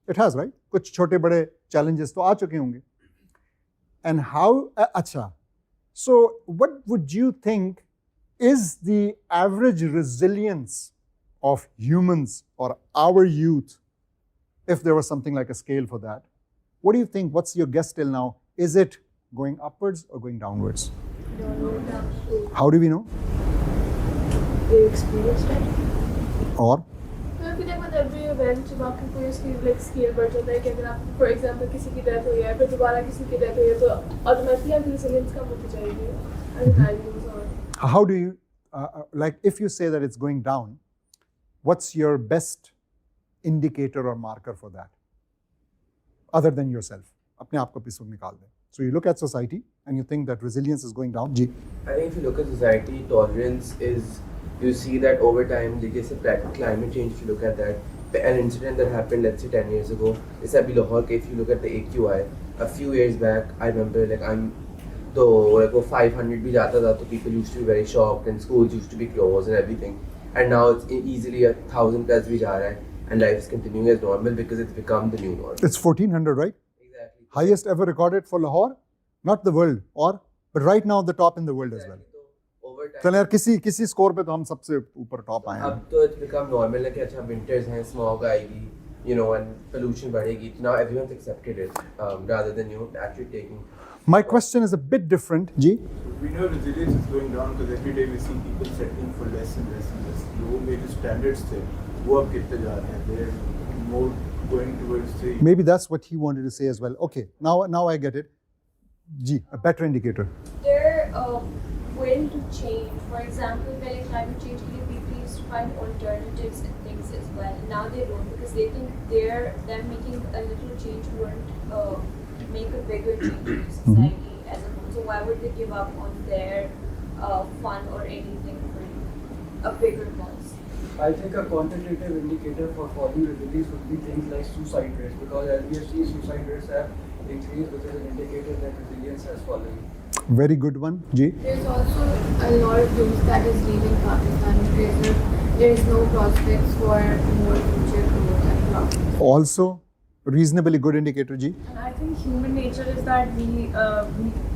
It has, right? कुछ छोटे बड़े challenges तो आ चुके होंगे. And how, अच्छा, so what would you think is the average resilience of humans or our youth, if there was something like a scale for that? What do you think? What's your guess till now? Is it going upwards or going downwards? How do we know? You experienced it? Or? every event बाकी कोई उसकी like scale बढ़ जाता है कि अगर आप for example किसी की death हुई है फिर दोबारा किसी की death हुई है तो automatically आपकी resilience कम होती जाएगी and time goes on. How do you like if you say that it's going down, what's your best indicator or marker for that other than yourself? अपने आप को पिसुक निकाल दें. So you look at society and you think that resilience is going down. Ji. I think if you look at society, tolerance is, you see that over time, like climate change, if you look at that, an incident that happened, let's say 10 years ago, is that Lahore, if you look at the AQI, a few years back, I remember though like 500 bhi jata tha, so people used to be very shocked and schools used to be closed and everything. And now it's easily 1,000 plus bhi ja raha hai, and life is continuing as normal because it's become the new norm. It's 1400, right? Exactly. Highest ever recorded for Lahore, not the world, but right now the top in the world as well. Over time. चल यार किसी score पे तो हम सबसे ऊपर top आए हैं. अब तो it's become normal है कि अच्छा winters हैं, smog आएगी, and pollution बढ़ेगी. Now everyone's accepted it rather than actually taking. My question is a bit different, Ji. We know resilience is going down because every day we see people settling for less and less and less. लोगों में जो standards थे वो अब गिरते जा रहे हैं. They're more going towards the. Maybe that's what he wanted to say as well. Okay, now I get it. Ji, a better indicator. They're willing to change. For example, when climate change, people used to find alternatives and things as well. Now they don't because they think them making a little change won't make a bigger change in society as a whole. So why would they give up on their fun or anything for a bigger cause? I think a quantitative indicator for falling resilience would be things like suicide rates, because as we have seen, suicide rates have increased, which is an indicator that resilience has fallen. Very good one, Ji. There's also a lot of youth that is leaving Pakistan because there is no prospects for more future growth and progress. Also, reasonably good indicator, Ji. And I think human nature is that we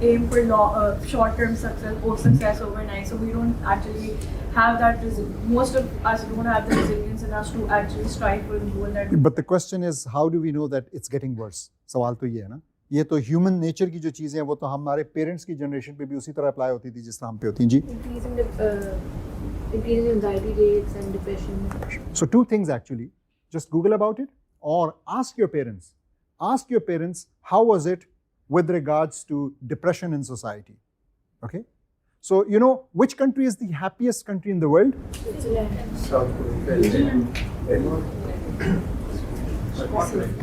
aim for short-term success overnight. So we don't actually have that. Most of us don't have the resilience in us to actually strive for the goal that. But the question is, how do we know that it's getting worse? सवाल तो ये है ना. ये तो human nature की जो चीज़ें हैं वो तो हमारे पेरेंट्स की जनरेशन पे भी उसी तरह अप्लाई होती थी जिस तरह हम पे होती हैं. जी. Increasing anxiety rates and depression. So 2 things actually. Just Google about it or ask your parents. Ask your parents how was it with regards to depression in society. Okay? So which country is the happiest country in the world? South Korea.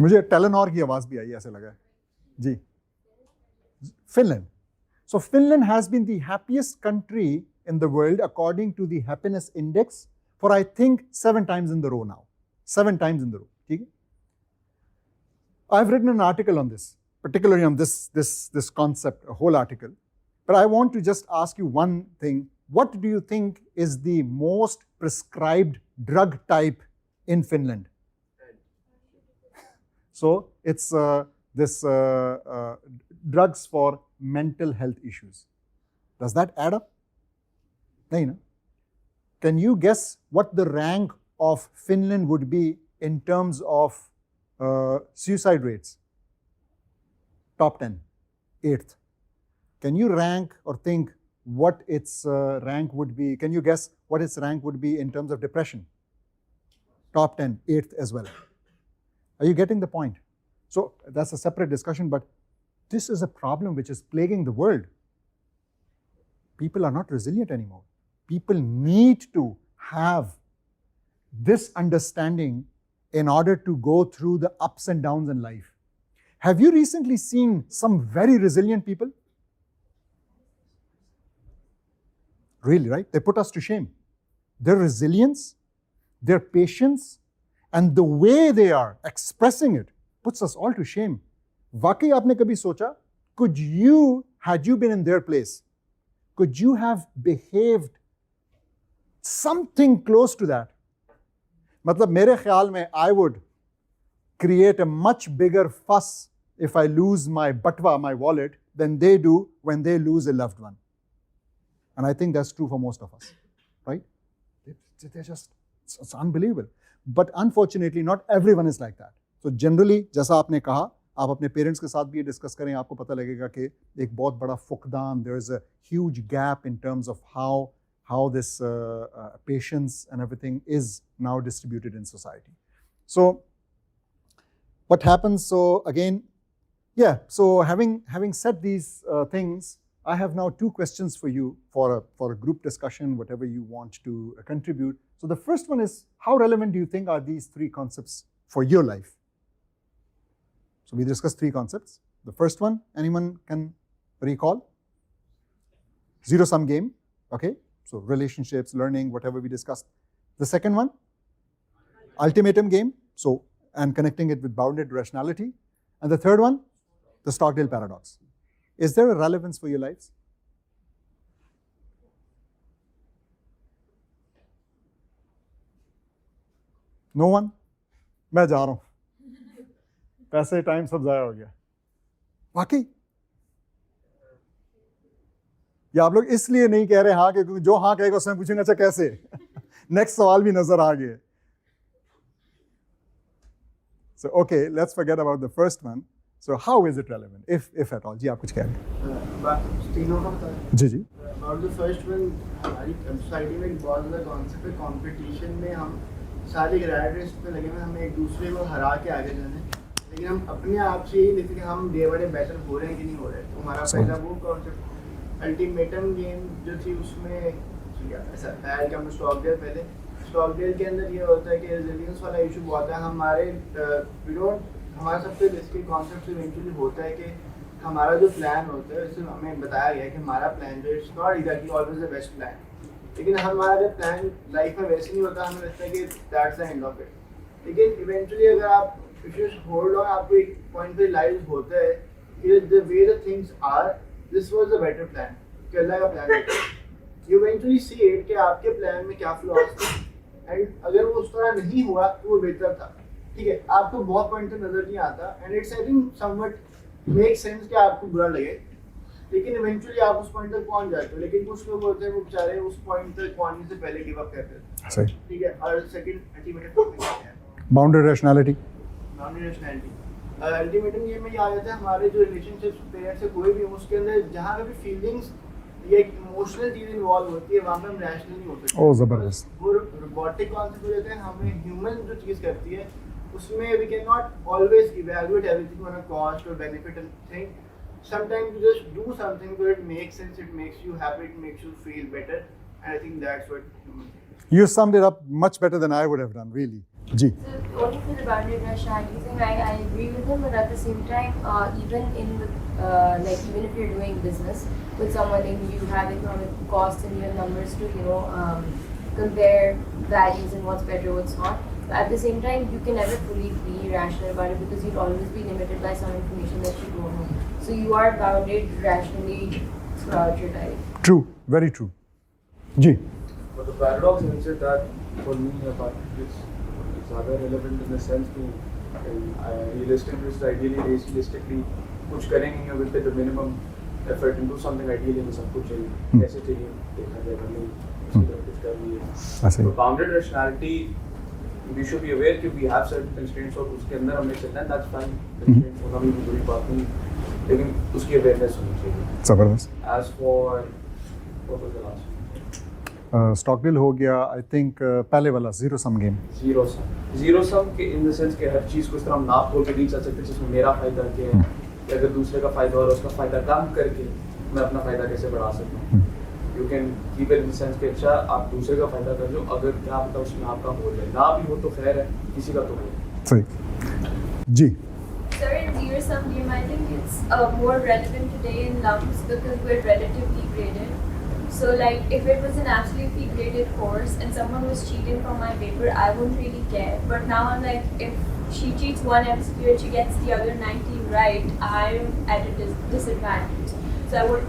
मुझे Telenor की आवाज़ भी आई ऐसे लगा है. जी. Finland. So Finland has been the happiest country in the world according to the happiness index for I think 7 times in the row now. 7 times in the row. Okay? I've written an article on this, particularly on this concept, a whole article. But I want to just ask you one thing. What do you think is the most prescribed drug type in Finland? So it's drugs for mental health issues. Does that add up? No. Can you guess what the rank of Finland would be in terms of suicide rates? Top 10, 8th. Can you rank or think what its rank would be? Can you guess what its rank would be in terms of depression? Top 10, 8th as well. Are you getting the point? So that's a separate discussion, but this is a problem which is plaguing the world. People are not resilient anymore. People need to have this understanding in order to go through the ups and downs in life. Have you recently seen some very resilient people? Really, right? They put us to shame. Their resilience, their patience, and the way they are expressing it puts us all to shame. वाकई आपने कभी सोचा, had you been in their place, could you have behaved something close to that? मतलब मेरे ख्याल में I would create a much bigger fuss if I lose my batwa, my wallet, than they do when they lose a loved one. And I think that's true for most of us, right? They're just, it's unbelievable. But unfortunately, not everyone is like that. So generally, जैसा आपने कहा, आप अपने parents के साथ भी ये discuss करें, आपको पता लगेगा कि एक बहुत बड़ा फुकदान, there is a huge gap in terms of how this patience and everything is now distributed in society. So what happens? So again, so having said these things, I have now 2 questions for you for a group discussion, whatever you want to contribute. So the first one is, how relevant do you think are these 3 concepts for your life? So we discussed 3 concepts. The first one, anyone can recall? Zero-sum game, okay? So relationships, learning, whatever we discussed. The second one, ultimatum game. So, and connecting it with bounded rationality. And the third one, the Stockdale paradox. Is there a relevance for your lives? No one? मैं जा रहा हूँ, पैसे time सब ज़ाया हो गया। वाकई या आप लोग इसलिए नहीं कह रहे हाँ, क्योंकि जो हाँ कहेगा उसमें पूछेंगे अच्छा कैसे? नेक्स्ट सवाल भी नजर आ गया। So okay, let's forget about the first one. So how is it relevant, if at all? जी आप कुछ कह रहे हैं? तीनों का बता जी जी। About the first one, हमारी सोसाइटी में एक बहुत ज़्यादा कॉन्सेप्ट है कंपटीशन में हम सारे रैट रेस पे लगे हुए, हमें एक दूसरे को हरा के आगे जाना है, लेकिन हम अपने आप से यही देखते हैं कि हम डे बाय डे बेटर हो रहे हैं कि नहीं हो रहे हैं। तो हमारा पहला वो कॉन्सेप्ट अल्टीमेटम गेम जो थी उसमें ऐसा है कि हम स्टॉकडेल पहले स्टॉकडेल के अंदर ये होता है कि रेजिलियंस वाला इशू बहुत है। हमारा सबसे बेसिक कॉन्सेप्ट इवेंचुअली होता है कि हमारा जो प्लान होता है उसमें हमें बताया गया है कि हमारा प्लान जो it's not exactly always the best plan, लेकिन हमारा जब प्लान लाइफ में वैसे नहीं होता, हमें लगता है कि that's the end of it. लेकिन इवेंचुअली अगर आप इफ यू होल्ड ऑन, आपको एक पॉइंट पे रियलाइज होता है कि the way the things are, this was the better plan, कि अल्लाह का plan. You eventually see it कि आपके प्लान में क्या फ्लॉज थे, एंड अगर वो उस तरह नहीं हुआ तो वो बेहतर था। ठीक है, आपको बहुत पॉइंट तक नजर नहीं आता, and it's I think somewhat make sense कि आपको बुरा लगे, लेकिन इवेंचुअली आप उस पॉइंट तक पहुंच जाते हो। लेकिन कुछ लोग होते हैं वो बेचारे उस पॉइंट तक पहुंचने से पहले गिव अप करते हैं। सही। ठीक है, और सेकंड अल्टीमेटम क्या है? Bounded rationality. Bounded rationality ultimatum ये में आ जाता है हमारे जो रिलेशनशिप्स पेरेंट्स से कोई भी, उसके अंदर जहाँ पे भी फीलिंग्स या एक इमोशनल चीज इन्वॉल्व होती है वहाँ पे हम रैशनल नहीं होते। ओह जबरदस्त। वो रोबोटिक कॉन्सेप्ट हो जाता है, हमें ह्यूमन जो चीज़ करती है उसमें we can not always evaluate everything on a cost और benefit and thing. Sometimes you just do something because it makes sense, it makes you happy, it makes you feel better, and I think that's what human beings. You summed it up much better than I would have done, really. Ji. So only for the boundary rationality thing, I agree with him, but at the same time, even even if you're doing business with someone and you have economic costs and you have numbers to compare values and what's better, what's not. But at the same time, you can never fully be rational about it because you'll always be limited by some information that you don't know. So you are bounded rationally throughout your life. True, very true. Ji. But the paradox is that for me, it's rather relevant in the sense to realistically, कुछ करेंगे with the minimum effort and do something ideally में सब कुछ चाहिए, कैसे चाहिए देखा जाएगा, नहीं इसी तरह कुछ कर लिए। So bounded rationality, we should be aware कि we have certain constraints और उसके अंदर हमें चलना है, that's fine, constraints होना भी बुरी बात नहीं, लेकिन उसकी awareness होनी चाहिए। जबरदस्त। As for what was the last? Stockdale हो गया, आई थिंक पहले वाला zero sum game. Zero sum के इन द सेंस कि हर चीज़ को इस तरह हम नाप खोल के नहीं चल सकते जिसमें मेरा फायदा क्या है, या अगर दूसरे का फायदा और उसका फायदा कम करके मैं अपना फायदा कैसे बढ़ा सकता हूँ। You can keep it in the sense कि अच्छा आप दूसरे का फायदा कर लो, अगर क्या पता उसमें आपका हो जाए, ना भी हो तो खैर है, किसी का तो हो। सही जी। Sir, in zero sum game, I think it's more relevant today in LUMS because we're relatively graded. So, like, if it was an absolutely graded course and someone was cheating from my paper, I wouldn't really care. But now I'm like, if she cheats one MCQ and she gets the other 90 right, I'm at a disadvantage. So I would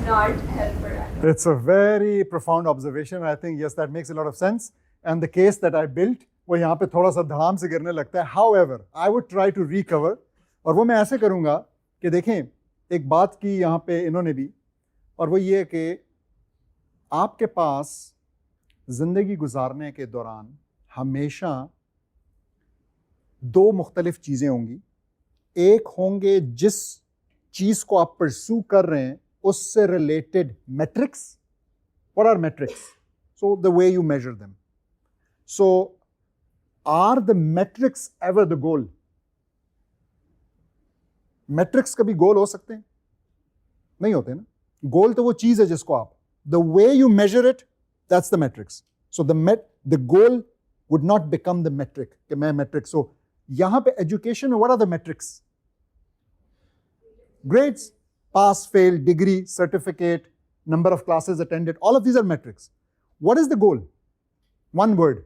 not help her at all. It's a very profound observation. I think, yes, that makes a lot of sense. And the case that I built, वो यहाँ पे थोड़ा सा धड़ाम से गिरने लगता है. However, I would try to recover. और वो मैं ऐसे करूँगा कि देखें, एक बात की यहाँ पे इन्होंने भी, और वो ये कि आपके पास ज़िंदगी गुजारने के दौरान हमेशा दो मुख्तलिफ चीज़ें होंगी. एक होंगे जिस चीज़ को आप परस्यू कर रहे हैं उससे related matrix. What are metrics? So the way you measure them. So are the metrics ever the goal? Matrix कभी गोल हो सकते हैं? नहीं होते ना. गोल तो वो चीज है जिसको आप, the way you measure it, that's the metrics. So the goal would not become the metric कि मैं metric. So यहाँ पे education में what are the metrics? Grades, pass, fail, degree, certificate, number of classes attended, all of these are metrics. What is the goal? One word.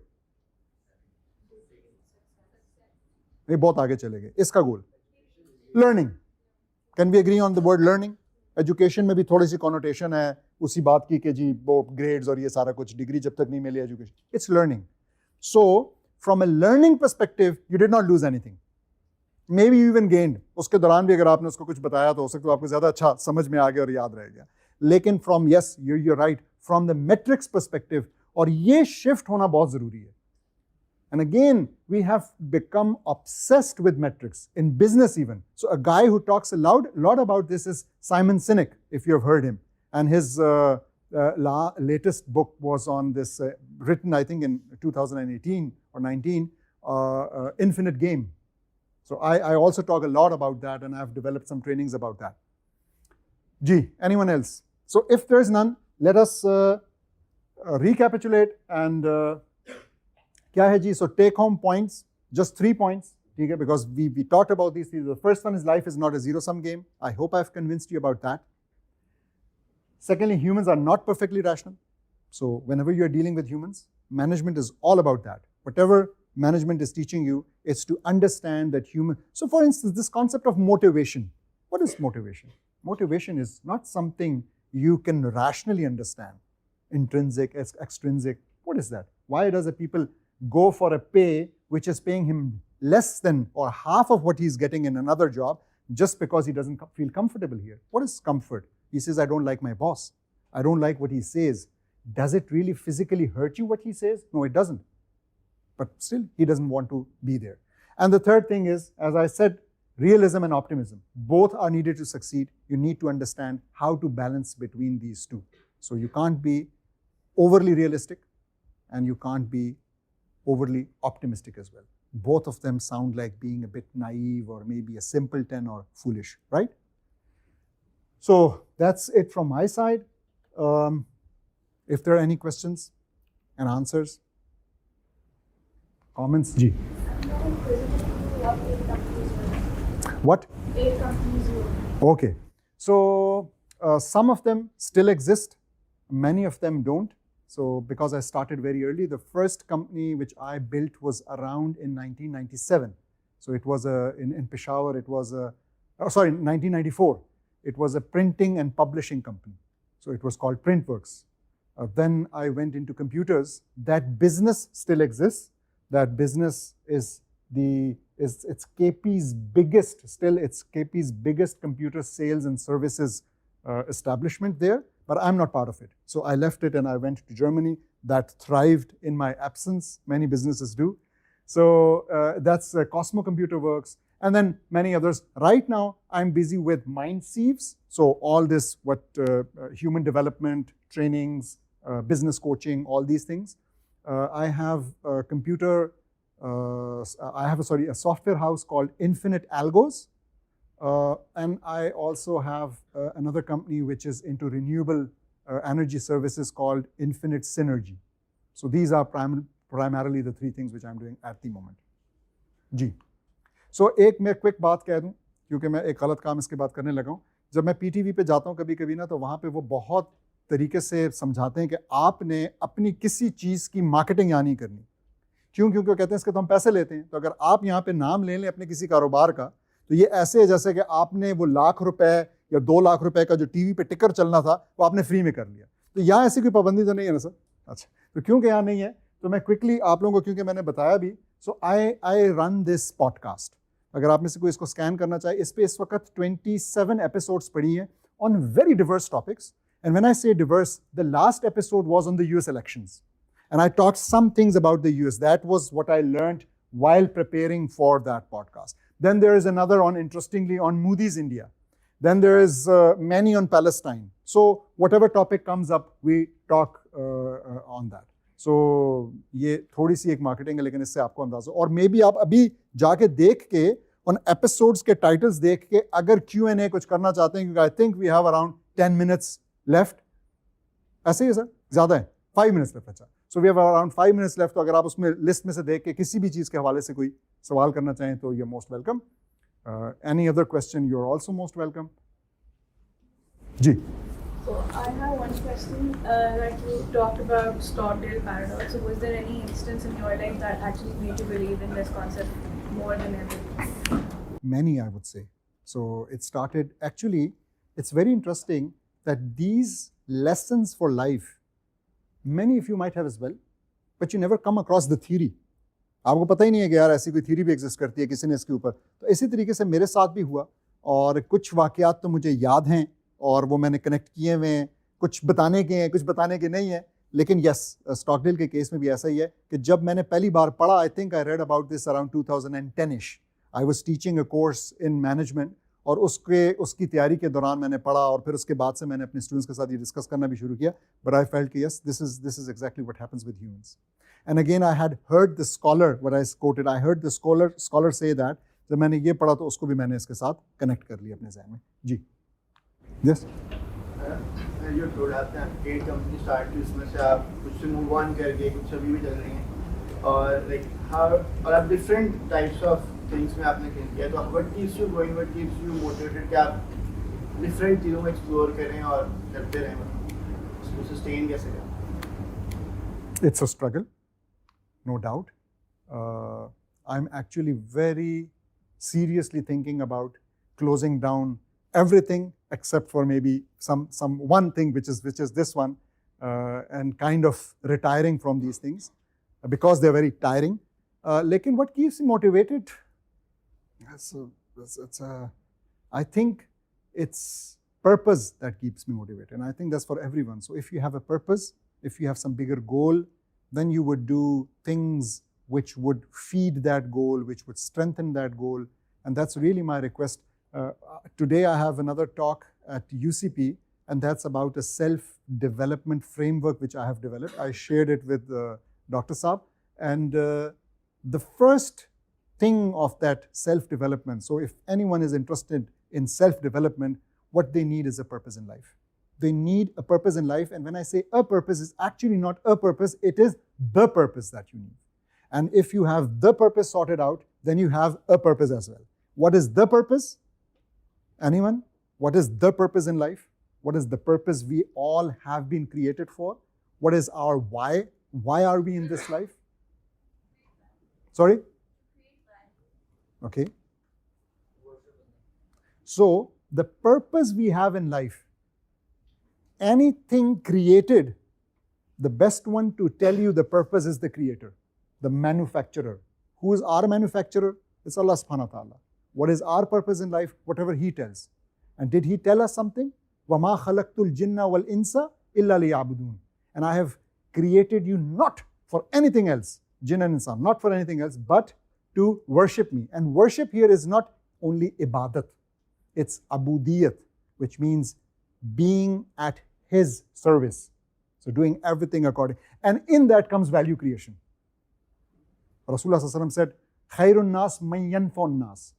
ये बहुत आगे चले गए. इसका goal learning. Can we agree on the word learning? Education में भी थोड़ी सी connotation है उसी बात की कि जी वो ग्रेड्स और ये सारा कुछ, डिग्री जब तक नहीं मिली education. It's learning. So from a learning perspective you did not lose anything, maybe you even gained. उसके दौरान भी अगर आपने उसको कुछ बताया तो हो सकता है आपको ज़्यादा अच्छा समझ में आ गया और याद रह गया. लेकिन from yes you right, from the matrix perspective, और ये शिफ्ट होना बहुत ज़रूरी है. And again, we have become obsessed with metrics, in business even. So a guy who talks a lot about this is Simon Sinek, if you have heard him. And his latest book was on this, written I think in 2018 or 19, Infinite Game. So I also talk a lot about that, and I've developed some trainings about that. G, anyone else? So if there's none, let us recapitulate and क्या है जी? So take home points, just 3 points, ठीक है? Because we talked about these things. The first one is life is not a zero-sum game. I hope I've convinced you about that. Secondly, humans are not perfectly rational. So whenever you're dealing with humans, management is all about that. Whatever management is teaching you, it's to understand that So for instance, this concept of motivation. What is motivation? Motivation is not something you can rationally understand. Intrinsic, extrinsic. What is that? Why does a people go for a pay which is paying him less than or half of what he's getting in another job just because he doesn't feel comfortable here? What is comfort? He says, I don't like my boss. I don't like what he says. Does it really physically hurt you what he says? No, it doesn't. But still, he doesn't want to be there. And the third thing is, as I said, realism and optimism. Both are needed to succeed. You need to understand how to balance between these two. So you can't be overly realistic and you can't be overly optimistic as well. Both of them sound like being a bit naive or maybe a simpleton or foolish, right? So that's it from my side. If there are any questions and answers, comments, Ji. What? 8 companies. Okay. So some of them still exist. Many of them don't. So because I started very early, the first company which I built was around in 1997. So it was in Peshawar, it was 1994. It was a printing and publishing company. So it was called Printworks. Then I went into computers. That business still exists. That business is it's KP's biggest computer sales and services establishment there. But I'm not part of it. So I left it and I went to Germany. That thrived in my absence. Many businesses do. So that's Cosmo Computer Works. And then many others. Right now, I'm busy with Sieves. So all this, human development, trainings, business coaching, all these things. I have a software house called Infinite Algos. And I also have another company which is into renewable energy services called Infinite Synergy. So these are primarily the 3 things which I'm doing at the moment. Ji. So एक मैं quick बात कह दूँ क्योंकि मैं एक गलत काम इसके बाद करने लगा हूँ. जब मैं PTV पे जाता हूँ कभी-कभी ना, तो वहाँ पे वो बहुत तरीके से समझाते हैं कि आपने अपनी किसी चीज़ की मार्केटिंग यहाँ नहीं करनी. क्यों? क्योंकि कहते हैं इसके तो हम पैसे लेते हैं. तो अगर आप यहाँ पे नाम ले लें अपने किसी कारोबार का, तो ये ऐसे है जैसे कि आपने वो ₹1,00,000 या ₹2,00,000 का जो टीवी पे टिकर चलना था वो आपने फ्री में कर लिया. तो यहाँ ऐसी कोई पाबंदी तो नहीं है ना सर? अच्छा, तो क्योंकि यहाँ नहीं है तो मैं क्विकली आप लोगों को, क्योंकि मैंने बताया भी, सो आई रन दिस पॉडकास्ट. अगर आप में से कोई इसको स्कैन करना चाहे, इस पे इस वक्त 27 एपिसोड्स पड़ी हैं on very diverse topics. And when I say diverse, the last episode was on the US elections and I talked some things about the US. That was what I learned while preparing for that podcast. Then there is another interestingly, on Moody's India. Then there is many on Palestine. So whatever topic comes up, we talk on that. So ये थोड़ी सी एक marketing है, लेकिन इससे आपको अंदाजा. और may be आप अभी जाके देख के उन एपिसोड्स के टाइटल्स देख के अगर Q&A कुछ करना चाहते हैं, क्योंकि I think we have around 10 minutes left. ऐसे ही है सर? ज़्यादा है? 5 minutes लेफ्ट. अच्छा, so we have around 5 minutes left. तो अगर आप उसमें लिस्ट में से देख के किसी भी चीज़ के हवाले से कोई सवाल करना चाहें तो you are most welcome. Any other question, you are also most welcome. जी. So I have one question. Like you talked about Stockdale paradox. So was there any instance in your life that actually made you believe in this concept more than ever? Many, I would say. So it started, actually, it's very interesting that these lessons for life, many of you might have as well, but you never come across the theory. आपको पता ही नहीं है कि यार ऐसी कोई theory भी exist करती है किसी ने इसके ऊपर. तो इसी तरीके से मेरे साथ भी हुआ और कुछ वाक़यात तो मुझे याद हैं और वो मैंने कनेक्ट किए हुए हैं, कुछ बताने के हैं, कुछ बताने के नहीं हैं. लेकिन यस, स्टॉकडेल के केस में भी ऐसा ही है कि जब मैंने पहली बार पढ़ा, I think I read about this around 2010-ish. I was teaching a course in management और उसकी तैयारी के दौरान मैंने पढ़ा और फिर उसके बाद से मैंने अपने स्टूडेंट्स के साथ ये डिस्कस करना भी शुरू किया. बट आई फेल्ट कि yes, this is exactly what happens with humans. And again, I had heard the scholar, what I quoted, I heard the scholar say that, जब मैंने ये पढ़ा तो उसको भी मैंने इसके साथ कनेक्ट कर लिया अपने जहन में. जी, यस. जो टोल आपने आपकी कंपनी स्टार्ट की उसमें से आप कुछ मूव ऑन करके कुछ अभी भी चल रही हैं और लाइक हाउ और आप डिफरेंट टाइप्स ऑफ थिंग्स में आपने किया. तो what keeps you going, what keeps you motivated कि आप डिफरेंट चीज़ों को एक्सप्लोर करें और करते रहें, उसको सस्टेन कैसे करें? It's a struggle. No doubt. I'm actually very seriously thinking about closing down everything except for maybe some one thing, which is this one, and kind of retiring from these things because they're very tiring. Lekin what keeps me motivated? I think it's purpose that keeps me motivated, and I think that's for everyone. So if you have a purpose, if you have some bigger goal, then you would do things which would feed that goal, which would strengthen that goal. And that's really my request. Today I have another talk at UCP, and that's about a self-development framework which I have developed. I shared it with Dr. Saab. And the first thing of that self-development, so if anyone is interested in self-development, what they need is a purpose in life. They need a purpose in life, and when I say a purpose, it's actually not a purpose, it is the purpose that you need. And if you have the purpose sorted out, then you have a purpose as well. What is the purpose? Anyone? What is the purpose in life? What is the purpose we all have been created for? What is our why? Why are we in this life? Sorry? Okay. So, the purpose we have in life, anything created, the best one to tell you the purpose is the creator, the manufacturer. Who is our manufacturer? It's Allah subhanahu wa ta'ala. What is our purpose in life? Whatever He tells. And did He tell us something? وَمَا خَلَقْتُ الْجِنَّ وَالْإِنسَ إِلَّا لِيَعْبُدُونَ. And I have created you not for anything else, jinn and insan, not for anything else, but to worship me. And worship here is not only ibadat, it's abudiyat, which means being at His service. So doing everything according. And in that comes value creation. Rasulullah sallallahu alaihi wasallam said, Khairun nas man yanfa'un nas.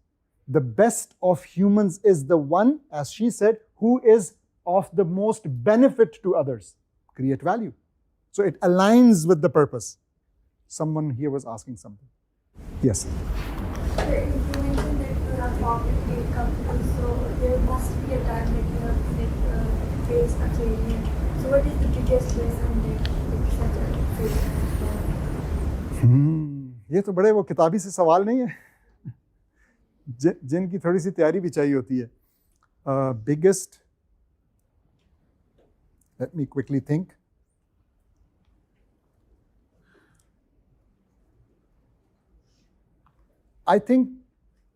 The best of humans is the one, as she said, who is of the most benefit to others. Create value. So it aligns with the purpose. Someone here was asking something. Yes. You mentioned that you have formed 8 companies, so there must be a time that you have faced a failure. So what is the biggest lesson that such a failure? ये तो बड़े वो किताबी से सवाल नहीं है जिनकी थोड़ी सी तैयारी भी चाहिए होती है. Biggest, let me quickly think. I think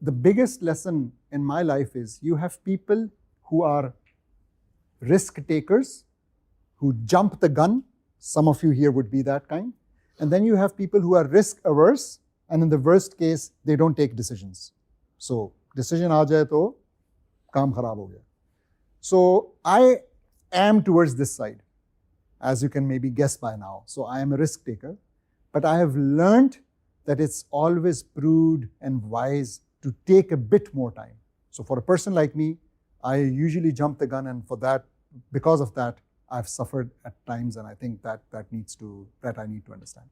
the biggest lesson in my life is you have people who are risk takers, who jump the gun. Some of you here would be that kind. And then you have people who are risk averse, and in the worst case, they don't take decisions. So, decision aa jaye to kaam kharab ho gaya. So, I am towards this side, as you can maybe guess by now. So, I am a risk taker, but I have learned that it's always prudent and wise to take a bit more time. So, for a person like me, I usually jump the gun, and for that, because of that, I've suffered at times, and I think that I need to understand.